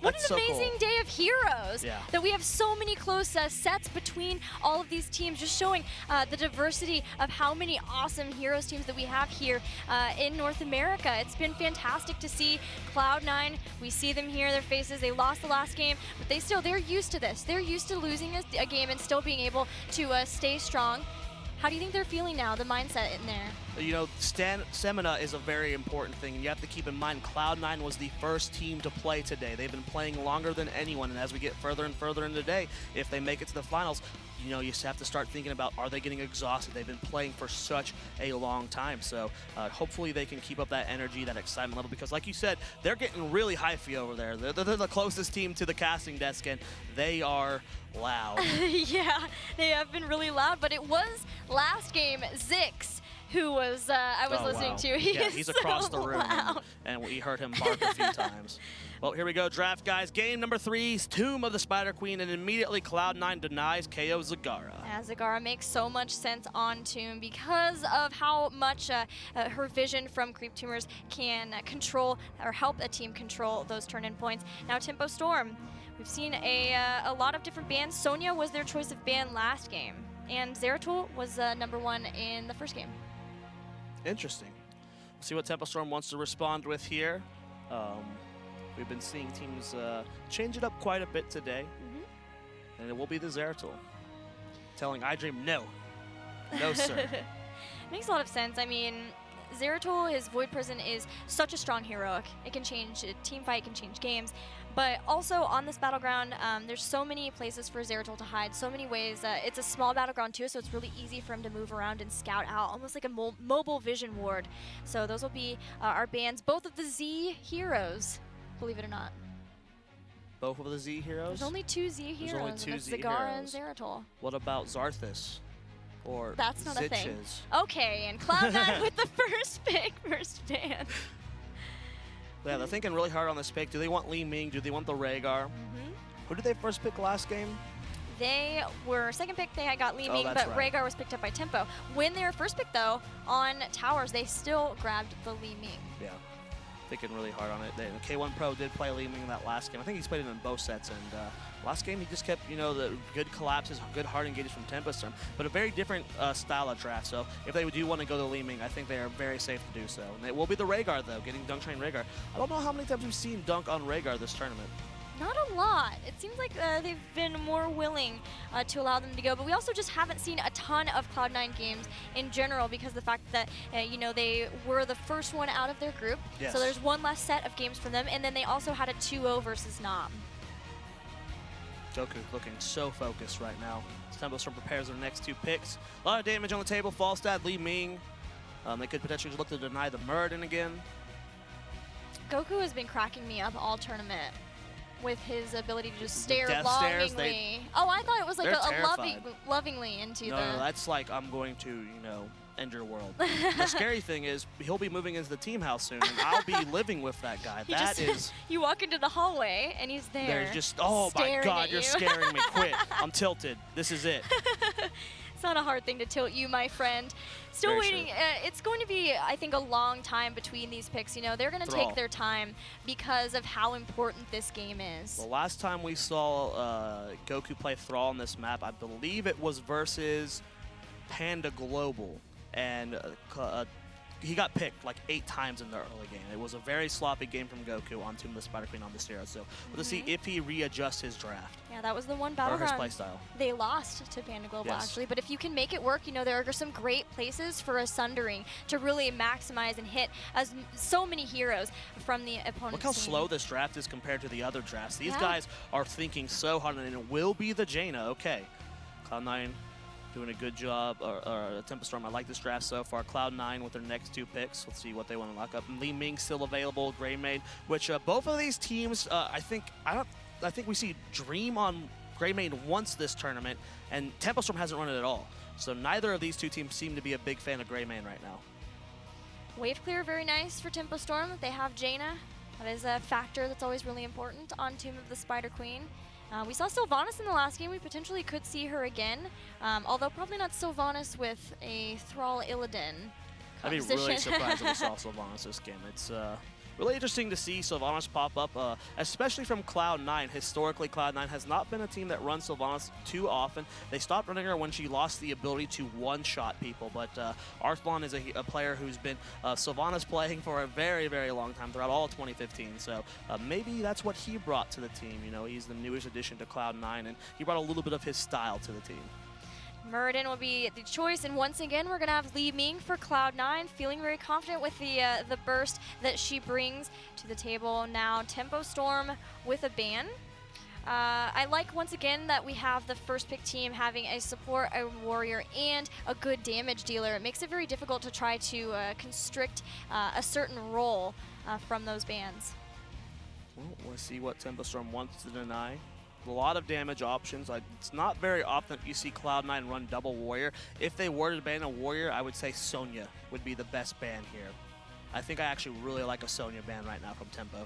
What That's an so amazing cool. day of Heroes, Yeah. that we have so many close sets between all of these teams, just showing the diversity of how many awesome Heroes teams that we have here in North America. It's been fantastic to see Cloud9. We see them here, their faces. They lost the last game, but they're used to this. They're used to losing a game and still being able to stay strong. How do you think they're feeling now, the mindset in there? You know, stamina is a very important thing, and you have to keep in mind Cloud9 was the first team to play today. They've been playing longer than anyone, and as we get further and further into the day, if they make it to the finals, you know, you just have to start thinking about, are they getting exhausted? They've been playing for such a long time, so hopefully they can keep up that energy, that excitement level, because like you said, they're getting really hyphy over there. They're the closest team to the casting desk, and they are loud. Yeah, they have been really loud, but it was last game Zix who was I was listening wow. to. He's across the room, loud. and we heard him bark a few times. Well, here we go, draft guys. Game number 3, Tomb of the Spider Queen, and immediately Cloud9 denies KO Zagara. Yeah, Zagara makes so much sense on Tomb because of how much her vision from Creep Tumors can control or help a team control those turn-in points. Now Tempo Storm, we've seen a lot of different bans. Sonya was their choice of ban last game, and Zeratul was number 1 in the first game. Interesting. We'll see what Tempo Storm wants to respond with here. We've been seeing teams change it up quite a bit today, and it will be the Zeratul telling iDream no. No, sir. Makes a lot of sense. I mean, Zeratul, his Void Prison is such a strong heroic. It can change a team fight, can change games. But also on this battleground, there's so many places for Zeratul to hide, so many ways. It's a small battleground too, so it's really easy for him to move around and scout out, almost like a mobile vision ward. So those will be our bans, both of the Z heroes, believe it or not. Both of the Z heroes? There's only 2 Z heroes. There's only 2 That's Z Zagara heroes. and Zeratul. What about Zarthus? Or That's not a thing. Zitches? Okay, and Cloud9 with the first pick, first ban. Yeah, they're thinking really hard on this pick. Do they want Li Ming? Do they want the Rhaegar? Who did they first pick last game? They were second pick, they had got Li Ming, that's but right. Rhaegar was picked up by Tempo. When they were first pick though, on Towers, they still grabbed the Li Ming. Yeah, thinking really hard on it. K1 Pro did play Li Ming in that last game. I think he's played it in both sets, and last game he just kept, you know, the good collapses, good hard engages from Tempo Storm, but a very different style of draft. So if they do want to go to Li Ming, I think they are very safe to do so. And it will be the Rhaegar though, getting Dunk Train Rhaegar. I don't know how many times we've seen Dunk on Rhaegar this tournament. Not a lot. It seems like they've been more willing to allow them to go, but we also just haven't seen a ton of Cloud9 games in general because of the fact that, you know, they were the first one out of their group. Yes. So there's one less set of games for them, and then they also had a 2-0 versus Nam. Goku looking so focused right now. Tempo Storm prepares their next 2 picks. A lot of damage on the table. Falstad, Li Ming. They could potentially look to deny the Muradin again. Goku has been cracking me up all tournament with his ability to just stare death longingly. stares, Oh, I thought it was like they're a terrified. lovingly into No, the... that's like, I'm going to, you know, end your world. The scary thing is, he'll be moving into the team house soon, and I'll be living with that guy. He That just- is... You walk into the hallway, and he's there. They're just, oh my staring God, at you're you. scaring me. Quit. I'm tilted. This is it. It's not a hard thing to tilt you, my friend. Still Very waiting. true. It's going to be, I think, a long time between these picks. You know, they're going to Thrall. take their time because of how important this game is. The last time we saw Goku play Thrall on this map, I believe it was versus Panda Global, and he got picked like 8 times in the early game. It was a very sloppy game from Goku on Tomb of the Spider Queen on this hero, so we'll see if he readjusts his draft Yeah, that was the one or his battleground playstyle. they lost to Panda Global, Yes. actually. But if you can make it work, you know, there are some great places for a Sundering to really maximize and hit so many heroes from the opponent's Look how team. slow this draft is compared to the other drafts. These Yeah. guys are thinking so hard, and it will be the Jaina. Okay, Cloud9 doing a good job, or Tempo Storm. I like this draft so far. Cloud9 with their next 2 picks. Let's see what they want to lock up. And Li Ming still available, Greymane, which both of these teams, I think we see Dream on Greymane once this tournament, and Tempo Storm hasn't run it at all. So neither of these 2 teams seem to be a big fan of Greymane right now. Wave clear, very nice for Tempo Storm. They have Jaina. That is a factor that's always really important on Tomb of the Spider Queen. We saw Sylvanas in the last game. We potentially could see her again, although probably not Sylvanas with a Thrall Illidan I'd be really surprised if we saw Sylvanas this game. It's really interesting to see Sylvanas pop up, especially from Cloud9. Historically, Cloud9 has not been a team that runs Sylvanas too often. They stopped running her when she lost the ability to one-shot people, but Arthlon is a player who's been Sylvanas playing for a very, very long time, throughout all of 2015, so maybe that's what he brought to the team. You know, he's the newest addition to Cloud9, and he brought a little bit of his style to the team. Muradin will be the choice, and once again we're going to have Li Ming for Cloud9, feeling very confident with the burst that she brings to the table. Now Tempo Storm with a ban. I like once again that we have the first pick team having a support, a warrior, and a good damage dealer. It makes it very difficult to try to constrict a certain role from those bans. Well, we'll see what Tempo Storm wants to deny. A lot of damage options. It's not very often you see Cloud9 run double warrior. If they were to ban a warrior, I would say Sonya would be the best ban here. I think I actually really like a Sonya ban right now from Tempo.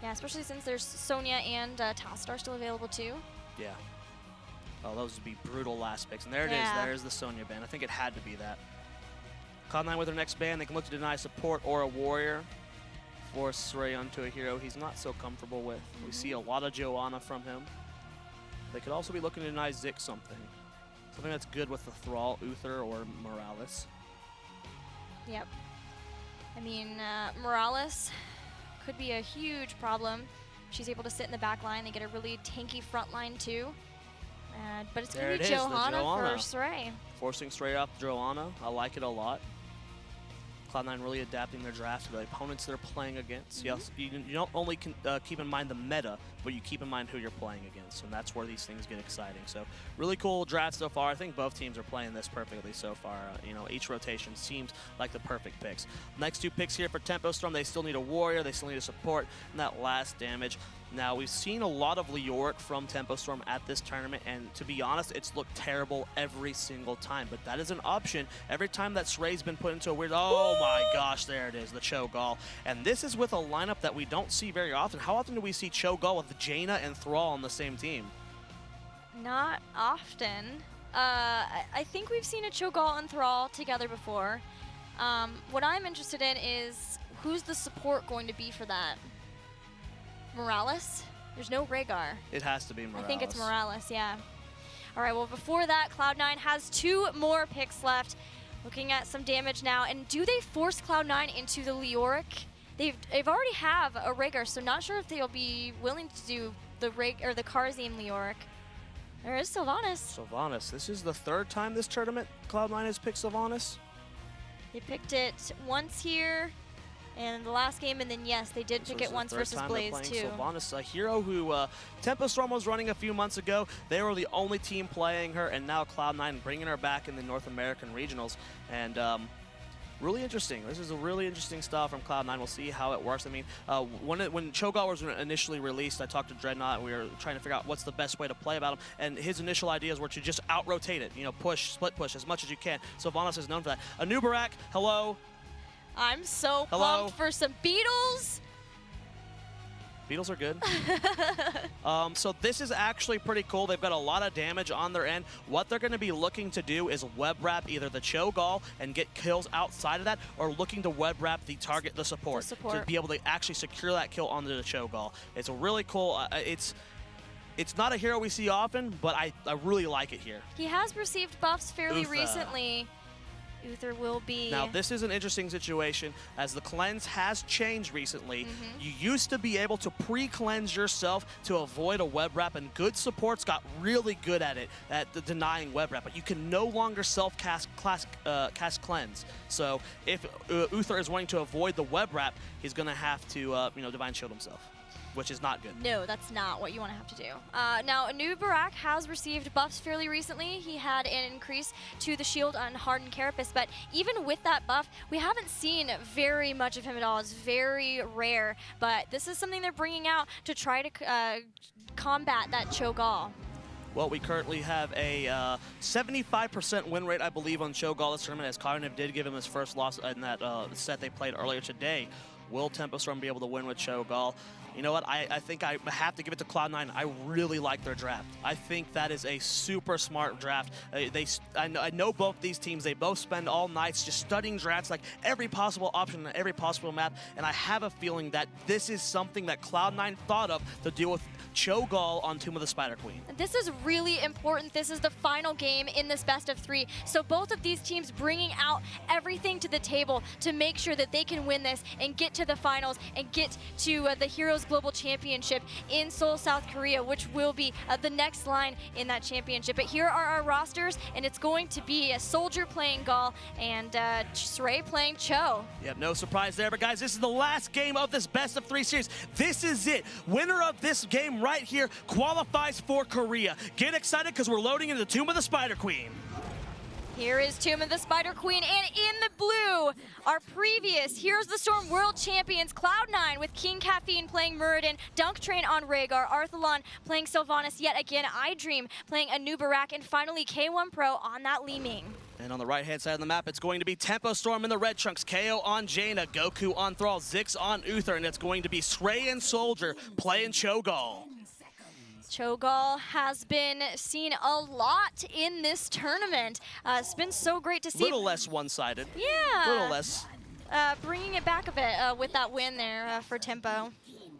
Yeah, especially since there's Sonya and Talstar still available too. Yeah. Oh, those would be brutal last picks. And there it is. There's the Sonya ban. I think it had to be that. Cloud9 with their next ban, they can look to deny support or a warrior. Force Ray onto a hero he's not so comfortable with. We see a lot of Joanna from him. They could also be looking to deny Zik something. Something that's good with the Thrall, Uther, or Morales. Yep. I mean, Morales could be a huge problem. She's able to sit in the back line. They get a really tanky front line too. But it's going to be Johanna for Sray. Forcing straight off Joanna. I like it a lot. Cloud9 really adapting their draft to the opponents they're playing against. Yes, you don't only keep in mind the meta, but you keep in mind who you're playing against, and that's where these things get exciting. So really cool draft so far. I think both teams are playing this perfectly so far. You know, each rotation seems like the perfect picks. Next 2 picks here for Tempo Storm. They still need a warrior, they still need a support, and that last damage. Now, we've seen a lot of Leoric from Tempo Storm at this tournament, and to be honest, it's looked terrible every single time, but that is an option every time that Sray's been put into a weird, oh my gosh, there it is, the Cho'Gall. And this is with a lineup that we don't see very often. How often do we see Cho'Gall with Jaina and Thrall on the same team? Not often. I think we've seen a Cho'Gall and Thrall together before. What I'm interested in is who's the support going to be for that? Morales? There's no Rhaegar. It has to be Morales. I think it's Morales, yeah. All right, well, before that, Cloud9 has 2 more picks left. Looking at some damage now, and do they force Cloud9 into the Leoric? They've already have a Rhaegar, so not sure if they'll be willing to do the Karzim Leoric. There is Sylvanas. Sylvanas. This is the 3rd time this tournament Cloud9 has picked Sylvanas. They picked it once here in the last game, and then yes, they did pick it once versus Blaze too. Sylvanas, a hero who Tempo Storm was running a few months ago. They were the only team playing her, and now Cloud9 bringing her back in the North American regionals. And really interesting. This is a really interesting style from Cloud9. We'll see how it works. I mean, when Cho'Gall was initially released, I talked to Dreadnought, and we were trying to figure out what's the best way to play about him. And his initial ideas were to just out-rotate it, you know, push, split push as much as you can. Sylvanas is known for that. Anubarak, hello. I'm so pumped for some Beetles. Beetles are good. So this is actually pretty cool. They've got a lot of damage on their end. What they're going to be looking to do is web wrap either the Cho'Gall and get kills outside of that, or looking to web wrap the target, the support, to be able to actually secure that kill onto the Cho'Gall. It's a really cool. It's not a hero we see often, but I really like it here. He has received buffs fairly recently. Uther will be. Now, this is an interesting situation, as the cleanse has changed recently. You used to be able to pre-cleanse yourself to avoid a web wrap, and good supports got really good at it, at denying web wrap, but you can no longer self-cast cast cleanse. So if Uther is wanting to avoid the web wrap, he's going to have to, Divine Shield himself. which is not good. No, that's not what you want to have to do. Now, Nubarak has received buffs fairly recently. He had an increase to the shield on Hardened Carapace, but even with that buff, we haven't seen very much of him at all. It's very rare, but this is something they're bringing out to try to combat that Cho'Gall. Well, we currently have a 75% win rate, I believe, on Cho'Gall this tournament, as Cognitive did give him his first loss in that set they played earlier today. Will Tempo Storm be able to win with Cho'Gall? You know what? I think I have to give it to Cloud9. I really like their draft. I think that is a super smart draft. I know both these teams. They both spend all nights just studying drafts, like every possible option and every possible map. And I have a feeling that this is something that Cloud9 thought of to deal with Cho'Gall on Tomb of the Spider Queen. This is really important. This is the final game in this best of 3. So both of these teams bringing out everything to the table to make sure that they can win this and get to the finals and get to the Heroes Global Championship in Seoul, South Korea, which will be the next line in that championship. But here are our rosters, and it's going to be a Soldier playing Gall and Sray playing Cho. Yep, no surprise there. But guys, this is the last game of this best of 3 series. This is it. Winner of this game right here qualifies for Korea. Get excited because we're loading into the Tomb of the Spider Queen. Here is Tomb of the Spider Queen, and in the blue, our previous Heroes of the Storm World Champions, Cloud9 with King Caffeine playing Muradin, Dunk Train on Rhaegar, Arthalon playing Sylvanas yet again, iDream playing Anubarak, and finally K1 Pro on that Li Ming. And on the right-hand side of the map, it's going to be Tempo Storm in the red trunks, KO on Jaina, Goku on Thrall, Ziggs on Uther, and it's going to be Sray and Soldier playing Cho'Gall. Cho'Gall has been seen a lot in this tournament. It's been so great to see. A little less one-sided. Yeah. A little less. Bringing it back a bit with that win there for Tempo.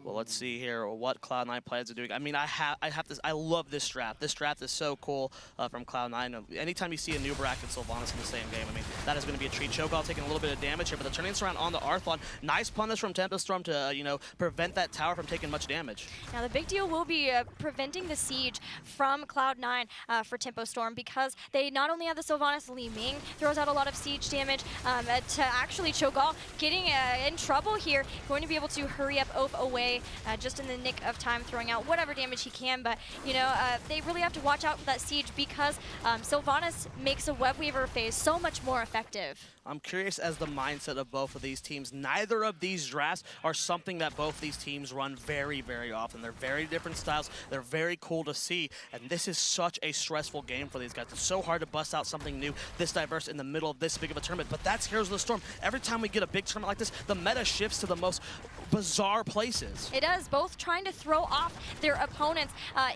Well, let's see here what Cloud9 plans are doing. I mean, I love this draft. This draft is so cool from Cloud9. Anytime you see a Nubarak and Sylvanas in the same game, I mean, that is going to be a treat. Cho'Gall taking a little bit of damage here, but they're turning this around on the Arthalon. Nice punish from Tempo Storm to, you know, prevent that tower from taking much damage. Now, the big deal will be preventing the siege from Cloud9 for Tempo Storm, because they not only have the Sylvanas, Li Ming throws out a lot of siege damage, to actually Cho'Gall getting in trouble here, going to be able to hurry up Oath away just in the nick of time, throwing out whatever damage he can. But, you know, they really have to watch out for that siege, because Sylvanas makes a Web Weaver phase so much more effective. I'm curious as the mindset of both of these teams. Neither of these drafts are something that both these teams run very, very often. They're very different styles. They're very cool to see. And this is such a stressful game for these guys. It's so hard to bust out something new, this diverse, in the middle of this big of a tournament. But that's Heroes of the Storm. Every time we get a big tournament like this, the meta shifts to the most bizarre places. It does, both trying to throw off their opponents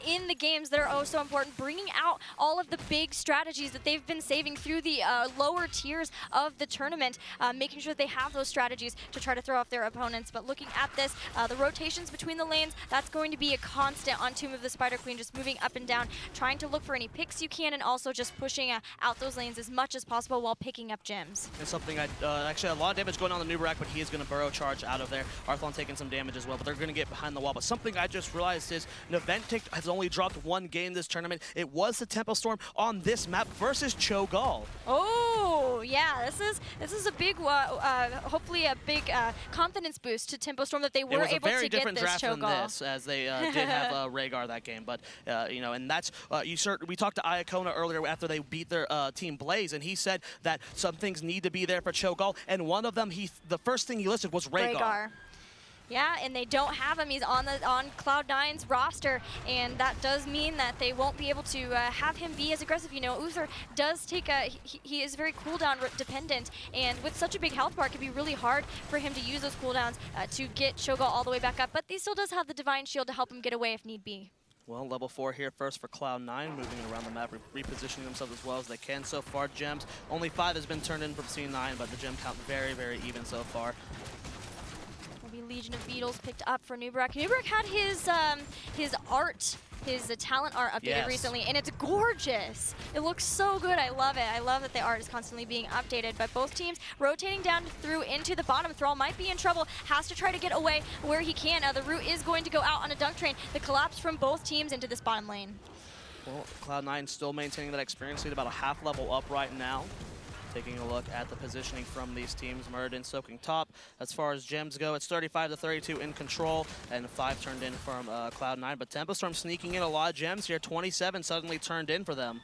in the games that are oh so important, bringing out all of the big strategies that they've been saving through the lower tiers of the tournament, making sure they have those strategies to try to throw off their opponents. But looking at this, the rotations between the lanes, that's going to be a constant on Tomb of the Spider Queen, just moving up and down, trying to look for any picks you can, and also just pushing out those lanes as much as possible while picking up gems. And something actually a lot of damage going on the Nubarak, but he is going to burrow charge out of there. Arthalon taking some damage as well, but they're going to get behind the wall. But something I just realized is Naventic has only dropped one game this tournament. It was the Tempo Storm on this map versus Cho'Gall. Oh, yeah, this is a big, hopefully a big confidence boost to Tempo Storm that they were able to get this Cho'Gall. It was a very different draft than this, as they did have Rhaegar that game. But, you know, and that's, we talked to Iacona earlier after they beat their team Blaze, and he said that some things need to be there for Cho'Gall, and one of them, the first thing he listed was Rhaegar. Yeah, and they don't have him. He's on Cloud9's roster, and that does mean that they won't be able to have him be as aggressive. You know, Uther does take he is very cooldown dependent, and with such a big health bar, it can be really hard for him to use those cooldowns to get Cho'Gall all the way back up. But he still does have the Divine Shield to help him get away if need be. Well, level 4 here first for Cloud9, moving around the map, repositioning themselves as well as they can so far. Gems, only 5 has been turned in from C9, but the gem count very, very even so far. Legion of Beetles picked up for Nubarak. Nubarak had his talent art updated recently, and it's gorgeous. It looks so good. I love it. I love that the art is constantly being updated. But both teams rotating down through into the bottom. Thrall might be in trouble. Has to try to get away where he can. The root is going to go out on a dunk train. The collapse from both teams into this bottom lane. Well, Cloud9 still maintaining that experience lead, about a half level up right now. Taking a look at the positioning from these teams, Muradin soaking top. As far as gems go, it's 35-32 in control, and 5 turned in from Cloud9. But Tempo Storm sneaking in a lot of gems here. 27 suddenly turned in for them.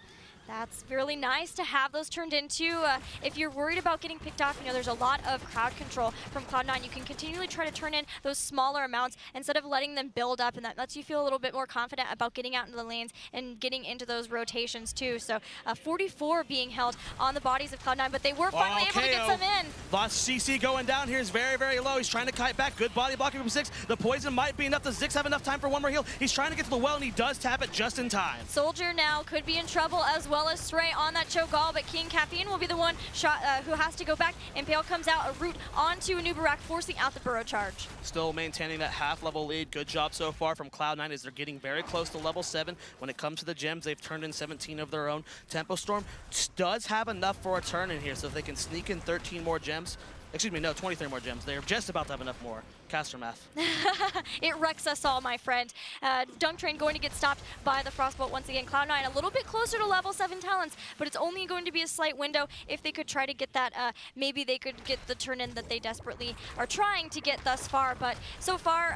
That's really nice to have those turned into. If you're worried about getting picked off, you know, there's a lot of crowd control from Cloud9. You can continually try to turn in those smaller amounts instead of letting them build up, and that lets you feel a little bit more confident about getting out into the lanes and getting into those rotations too. So 44 being held on the bodies of Cloud9, but they were finally able to get some in. Lost CC going down here is very, very low. He's trying to kite back. Good body blocking from Zix. The poison might be enough. Does Zix have enough time for one more heal? He's trying to get to the well, and he does tap it just in time. Soldier now could be in trouble, as well as Stray on that Cho'Gall, but King Caffeine will be the one shot who has to go back. Impale comes out, a root onto Anubarak, forcing out the burrow charge. Still maintaining that half-level lead. Good job so far from Cloud9 as they're getting very close to level 7. When it comes to the gems, they've turned in 17 of their own. Tempo Storm does have enough for a turn in here, so if they can sneak in 13 more gems, excuse me, no, 23 more gems. They're just about to have enough more. Caster math. It wrecks us all, my friend. Dunk Train going to get stopped by the Frostbolt once again. Cloud9 a little bit closer to level 7 talents, but it's only going to be a slight window. If they could try to get that, maybe they could get the turn in that they desperately are trying to get thus far. But so far,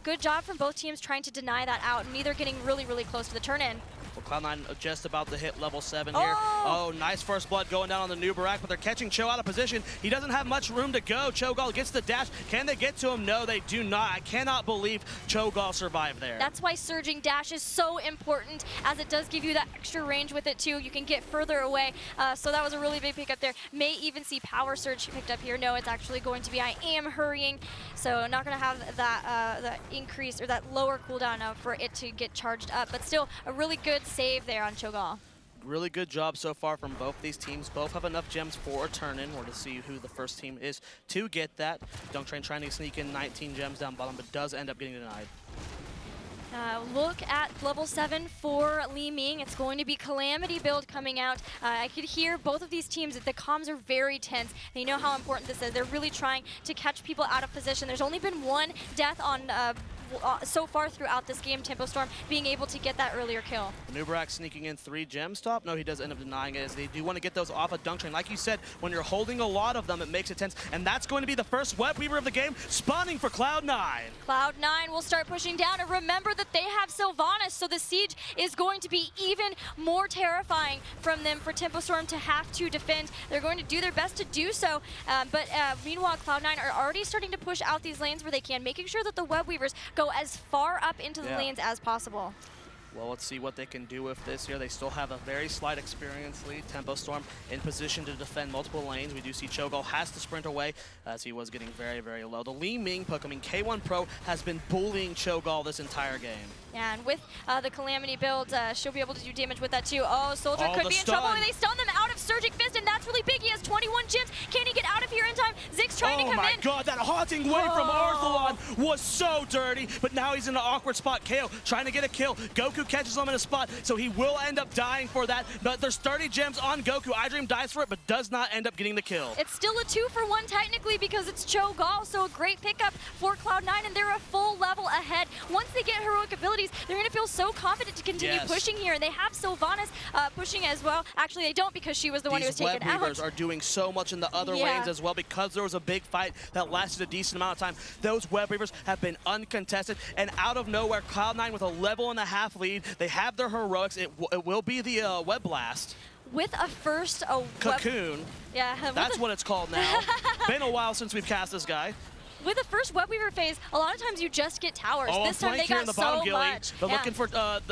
good job from both teams trying to deny that out, and neither getting really, really close to the turn in. Well, Cloud9 just about to hit level 7 here. Oh, nice first blood going down on the Nubarak, but they're catching Cho out of position. He doesn't have much room to go. Cho'Gall gets the dash. Can they get to him? No, they do not. I cannot believe Cho'Gall survived there. That's why surging dash is so important, as it does give you that extra range with it too. You can get further away. So that was a really big pickup there. May even see power surge picked up here. No, it's actually going to be I am hurrying. So not going to have that that increase or that lower cooldown for it to get charged up, but still a really good save there on Cho'Gall. Really good job so far from both these teams. Both have enough gems for a turn-in. We're to see who the first team is to get that. Dunk Train trying to sneak in 19 gems down bottom, but does end up getting denied. Look at level 7 for Li Ming. It's going to be Calamity build coming out. I could hear both of these teams, the comms are very tense. They know how important this is. They're really trying to catch people out of position. There's only been one death on so far throughout this game, Tempo Storm being able to get that earlier kill. Nubarak sneaking in 3 gems top. No, he does end up denying it, as they do want to get those off of Dunk Train. Like you said, when you're holding a lot of them, it makes it tense. And that's going to be the first Web Weaver of the game, spawning for Cloud9. Cloud9 will start pushing down, and remember that they have Sylvanas, so the siege is going to be even more terrifying from them for Tempo Storm to have to defend. They're going to do their best to do so, but meanwhile, Cloud9 are already starting to push out these lanes where they can, making sure that the Web Weavers go as far up into the lanes as possible. Well, let's see what they can do with this here. They still have a very slight experience lead. Tempo Storm in position to defend multiple lanes. We do see Cho'Gall has to sprint away as he was getting very, very low. The Li Ming pick, I mean, K1 Pro has been bullying Cho'Gall this entire game. Yeah, and with the Calamity build, she'll be able to do damage with that too. Oh, Soldier could be in stun. trouble, and they stun them out of Surging Fist, and that's really big. He has 21 gems. Can he get out of here in time? Zig's trying to come in. Oh my god, that haunting wave from Arthalon was so dirty, but now he's in an awkward spot. KO trying to get a kill. Goku catches him in a spot, so he will end up dying for that, but there's 30 gems on Goku. iDream dies for it, but does not end up getting the kill. It's still a 2-for-1 technically because it's Cho'Gall, so a great pickup for Cloud9, and they're a full level ahead. Once they get heroic abilities, they're going to feel so confident to continue pushing here, and they have Sylvanas pushing as well. Actually, they don't, because she was the one who was taken out. These Web Weavers are doing so much in the other lanes as well, because there was a big fight that lasted a decent amount of time. Those Web Weavers have been uncontested, and out of nowhere, Cloud9 with a level-and-a-half lead. They have their heroics. It will be the Web Blast. With a first Cocoon. Yeah. That's what it's called now. Been a while since we've cast this guy. With the first Web Weaver phase, a lot of times you just get towers. This time they got so much. They're looking for,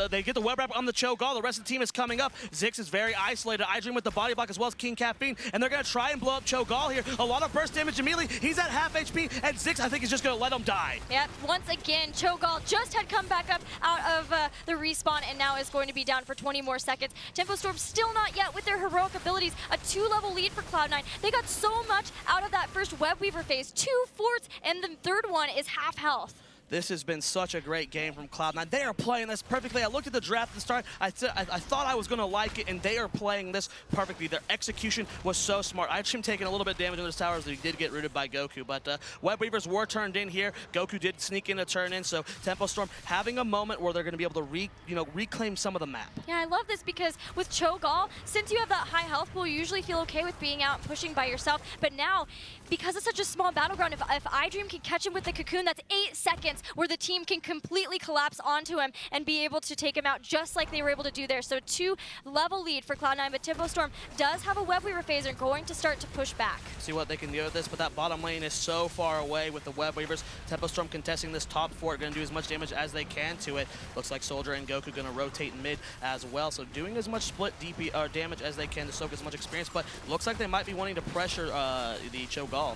they get the Web Wrap on the Cho'Gall. The rest of the team is coming up. Zix is very isolated. iDream with the body block as well as King Caffeine, and they're going to try and blow up Cho'Gall here. A lot of burst damage immediately. He's at half HP, and Zix, I think, is just going to let him die. Yep, once again, Cho'Gall just had come back up out of the respawn and now is going to be down for 20 more seconds. Tempo Storm still not yet with their heroic abilities. A 2-level lead for Cloud9. They got so much out of that first Web Weaver phase. 2 forts, and the third one is half health. This has been such a great game from Cloud9. They are playing this perfectly. I looked at the draft at the start. I thought I was going to like it, and they are playing this perfectly. Their execution was so smart. iDream taking a little bit of damage on those towers. He did get rooted by Goku, but Web Weavers were turned in here. Goku did sneak in a turn in, so Tempo Storm having a moment where they're going to be able to reclaim some of the map. Yeah, I love this because with Cho'Gall, since you have that high health pool, you usually feel okay with being out and pushing by yourself. But now, because it's such a small battleground, if iDream can catch him with the cocoon, that's 8 seconds where the team can completely collapse onto him and be able to take him out just like they were able to do there. So 2-level lead for Cloud9, but Tempo Storm does have a Web Weaver phase and going to start to push back. See what they can do with this, but that bottom lane is so far away with the Web Weavers. Tempo Storm contesting this top fort, going to do as much damage as they can to it. Looks like Soldier and Goku going to rotate mid as well, so doing as much split DP damage as they can to soak as much experience, but looks like they might be wanting to pressure the Cho'Gall.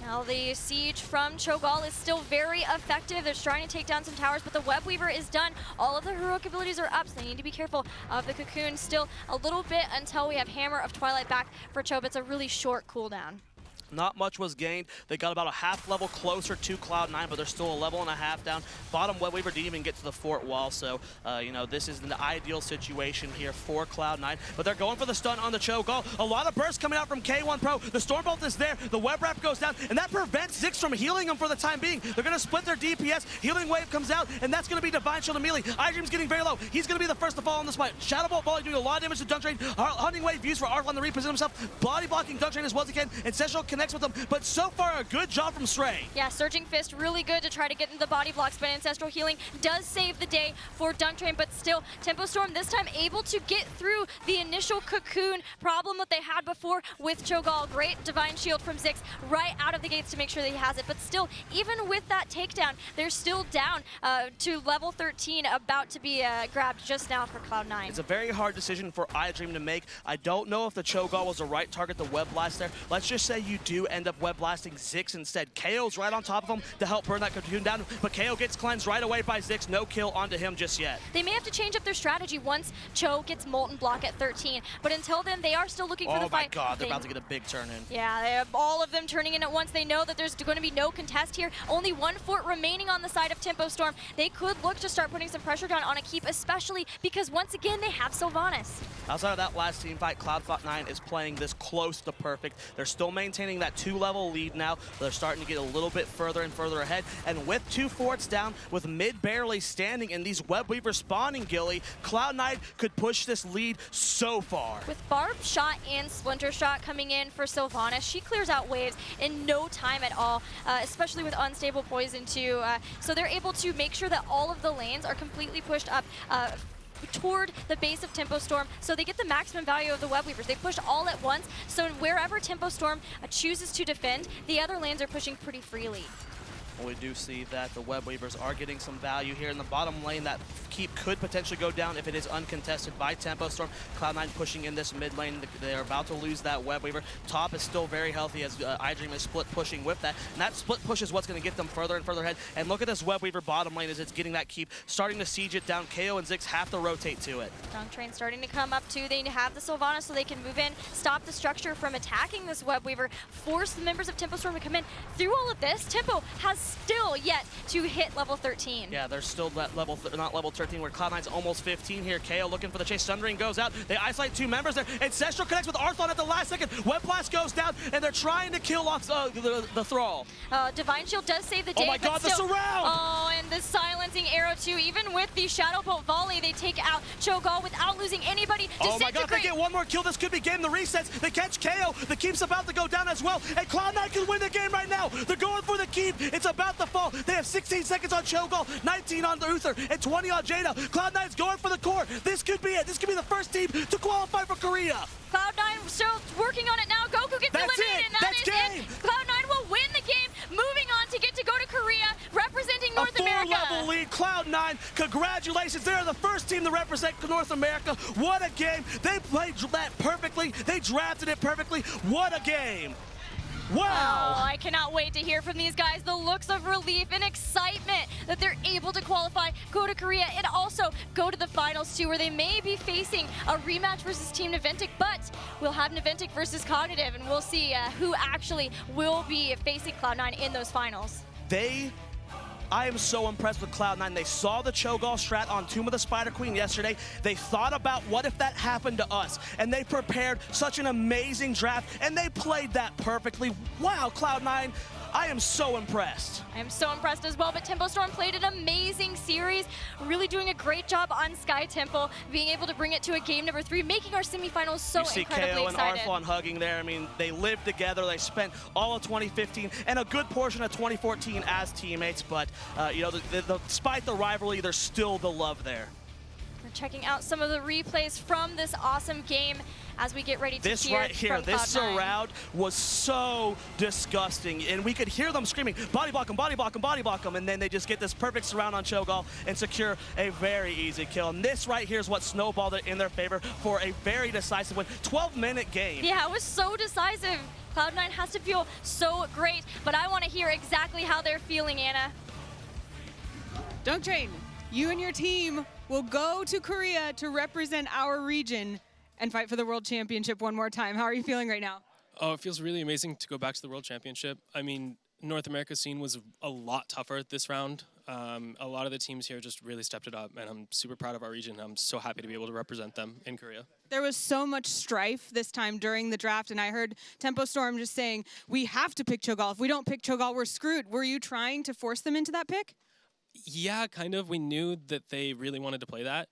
Now the siege from Cho'Gall is still very effective. They're trying to take down some towers, but the Web Weaver is done. All of the heroic abilities are up, so they need to be careful of the cocoon. Still a little bit until we have Hammer of Twilight back for Cho, but it's a really short cooldown. Not much was gained. They got about a half level closer to Cloud9, but they're still a level and a half down. Bottom Web Weaver didn't even get to the fort wall, so this is the ideal situation here for Cloud9. But they're going for the stun on the Cho'Gall. A lot of bursts coming out from K1 Pro. The Stormbolt is there. The Web Wrap goes down, and that prevents Ziggs from healing them for the time being. They're going to split their DPS. Healing Wave comes out, and that's going to be Divine Shield immediately. iDream's getting very low. He's going to be the first to fall on this fight. Shadow Bolt Volley doing a lot of damage to Dunk Train. Hunting Wave used for Archlon to reposition himself. Body blocking Dunk Train as well as he can. Ancestral connects with them, but so far a good job from Stray. Yeah, Surging Fist really good to try to get into the body blocks, but Ancestral Healing does save the day for Dunk Train, but still, Tempo Storm this time able to get through the initial cocoon problem that they had before with Cho'Gall. Great Divine Shield from Ziggs right out of the gates to make sure that he has it, but still, even with that takedown, they're still down to level 13, about to be grabbed just now for Cloud9. It's a very hard decision for iDream to make. I don't know if the Cho'Gall was the right target to Web Blast there. Let's just say you do end up Web Blasting Ziggs instead. KO's right on top of him to help burn that cocoon down, but KO gets cleansed right away by Ziggs. No kill onto him just yet. They may have to change up their strategy once Cho gets Molten Block at 13, but until then, they are still looking for the fight. Oh my god, they're about to get a big turn in. Yeah, they have all of them turning in at once. They know that there's going to be no contest here. Only one fort remaining on the side of Tempo Storm. They could look to start putting some pressure down on a keep, especially because once again, they have Sylvanas. Outside of that last team fight, Cloud9 is playing this close to perfect. They're still maintaining that 2-level lead now. They're starting to get a little bit further and further ahead. And with 2 forts down, with mid barely standing and these Web Weavers spawning, Gilly, Cloud9 could push this lead so far. With Barb Shot and Splinter Shot coming in for Sylvanas, she clears out waves in no time at all, especially with Unstable Poison too. So they're able to make sure that all of the lanes are completely pushed up toward the base of Tempo Storm, so they get the maximum value of the Web Weavers. They push all at once, so wherever Tempo Storm chooses to defend, the other lanes are pushing pretty freely. We do see that the Web Weavers are getting some value here in the bottom lane. That keep could potentially go down if it is uncontested by Tempo Storm. Cloud9 pushing in this mid lane. They're about to lose that Web Weaver. Top is still very healthy as iDream is split pushing with that. And that split push is what's going to get them further and further ahead. And look at this Web Weaver bottom lane as it's getting that keep. Starting to siege it down. KO and Ziggs have to rotate to it. Dunk Train starting to come up too. They have the Sylvanas so they can move in, stop the structure from attacking this Web Weaver, force the members of Tempo Storm to come in. Through all of this, Tempo has still yet to hit level 13. Yeah, there's still that not level 13 where Cloud9's almost 15 here. KO looking for the chase. Sundering goes out. They isolate 2 members there. Ancestral connects with Archlon at the last second. Web Blast goes down, and they're trying to kill off the Thrall. Divine Shield does save the day. Oh my god, the surround! Oh, and the silencing arrow too. Even with the Shadow Bolt Volley, they take out Cho'Gall without losing anybody. Oh my god, if they get one more kill, this could be game the resets. They catch KO. The keep's about to go down as well, and Cloud9 can win the game right now. They're going for the keep. It's about to fall. They have 16 seconds on Cho'Gall, 19 on Uther, and 20 on Jaina. Cloud9's going for the core. This could be it. This could be the first team to qualify for Korea. Cloud9 still working on it now. Goku gets eliminated, and that is it. Cloud9 will win the game, moving on to get to go to Korea, representing North America. A 4-level lead, Cloud9. Congratulations, they're the first team to represent North America. What a game. They played that perfectly. They drafted it perfectly. What a game. Wow! Oh, I cannot wait to hear from these guys. The looks of relief and excitement that they're able to qualify, go to Korea, and also go to the finals too, where they may be facing a rematch versus Team Naventic, but we'll have Naventic versus Cognitive, and we'll see who actually will be facing Cloud9 in those finals. They I am so impressed with Cloud9. They saw the Cho'Gall strat on Tomb of the Spider Queen yesterday. They thought about what if that happened to us, and they prepared such an amazing draft, and they played that perfectly. Wow, Cloud9, I am so impressed. I am so impressed as well, but Tempo Storm played an amazing series, really doing a great job on Sky Temple, being able to bring it to a game number 3, making our semifinals so incredibly excited. You see KO and Arflon hugging there. I mean, they lived together. They spent all of 2015 and a good portion of 2014 as teammates, but you know, despite the rivalry, there's still the love there. We're checking out some of the replays from this awesome game as we get ready to this hear right here, from this Cloud9. surround was so disgusting, and we could hear them screaming, body block him, body block him, body block him, and then they just get this perfect surround on Cho'Gall and secure a very easy kill. And this right here is what snowballed it in their favor for a very decisive win. 12-minute game. Yeah, it was so decisive. Cloud9 has to feel so great, but I want to hear exactly how they're feeling, Anna. Dunk Train, you and your team will go to Korea to represent our region and fight for the World Championship one more time. How are you feeling right now? Oh, it feels really amazing to go back to the World Championship. I mean, North America scene was a lot tougher this round. A lot of the teams here just really stepped it up, and I'm super proud of our region. I'm so happy to be able to represent them in Korea. There was so much strife this time during the draft, and I heard Tempo Storm just saying, we have to pick Cho'Gall. If we don't pick Cho'Gall, we're screwed. Were you trying to force them into that pick? Yeah, kind of. We knew that they really wanted to play that.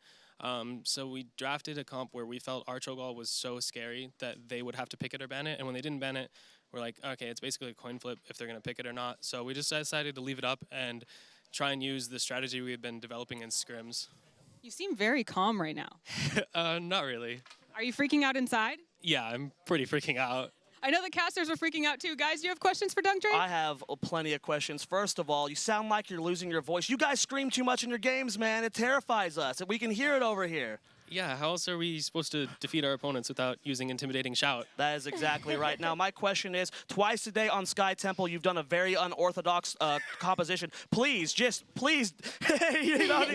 So we drafted a comp where we felt our Cho'Gall was so scary that they would have to pick it or ban it. And when they didn't ban it, we're like, okay, it's basically a coin flip if they're going to pick it or not. So we just decided to leave it up and try and use the strategy we had been developing in scrims. You seem very calm right now. Not really. Are you freaking out inside? Yeah, I'm pretty freaking out. I know the casters were freaking out too. Guys, do you have questions for Dunk Train? I have plenty of questions. First of all, you sound like you're losing your voice. You guys scream too much in your games, man. It terrifies us. We can hear it over here. Yeah, how else are we supposed to defeat our opponents without using intimidating shout? That is exactly right. Now, my question is, twice a day on Sky Temple, you've done a very unorthodox composition. Please, just please. You know what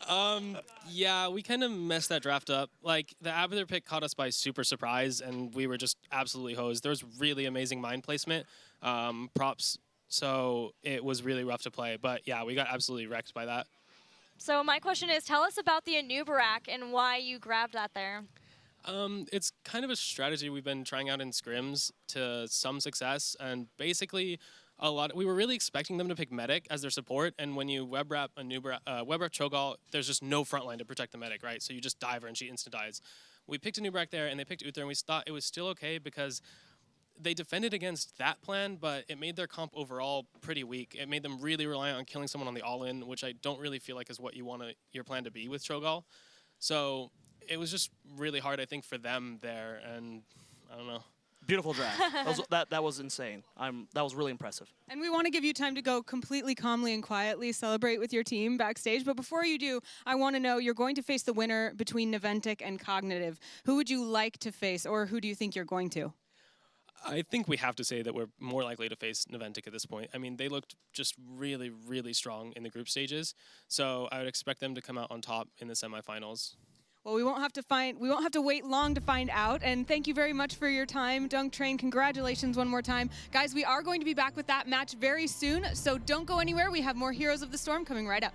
I mean? Yeah, we kind of messed that draft up. Like, the Abathur pick caught us by super surprise, and we were just absolutely hosed. There was really amazing mind placement, props, so it was really rough to play. But yeah, we got absolutely wrecked by that. So my question is, tell us about the Anubarak and why you grabbed that there. It's kind of a strategy we've been trying out in scrims to some success, and basically we were really expecting them to pick medic as their support, and when you web wrap Cho'Gall, there's just no front line to protect the medic, right? So you just dive her and she instant dies. We picked Anubarak there, and they picked Uther, and we thought it was still okay because they defended against that plan, but it made their comp overall pretty weak. It made them really reliant on killing someone on the all-in, which I don't really feel like is what you want your plan to be with Cho'Gall. So it was just really hard, I think, for them there, and I don't know. Beautiful draft. That was insane. That was really impressive. And we want to give you time to go completely calmly and quietly celebrate with your team backstage. But before you do, I want to know, you're going to face the winner between Naventic and Cognitive. Who would you like to face, or who do you think you're going to? I think we have to say that we're more likely to face Naventic at this point. I mean, they looked just really, really strong in the group stages, so I would expect them to come out on top in the semifinals. Well, we won't have to wait long to find out. And thank you very much for your time, Dunk Train. Congratulations one more time. Guys, we are going to be back with that match very soon, so don't go anywhere. We have more Heroes of the Storm coming right up.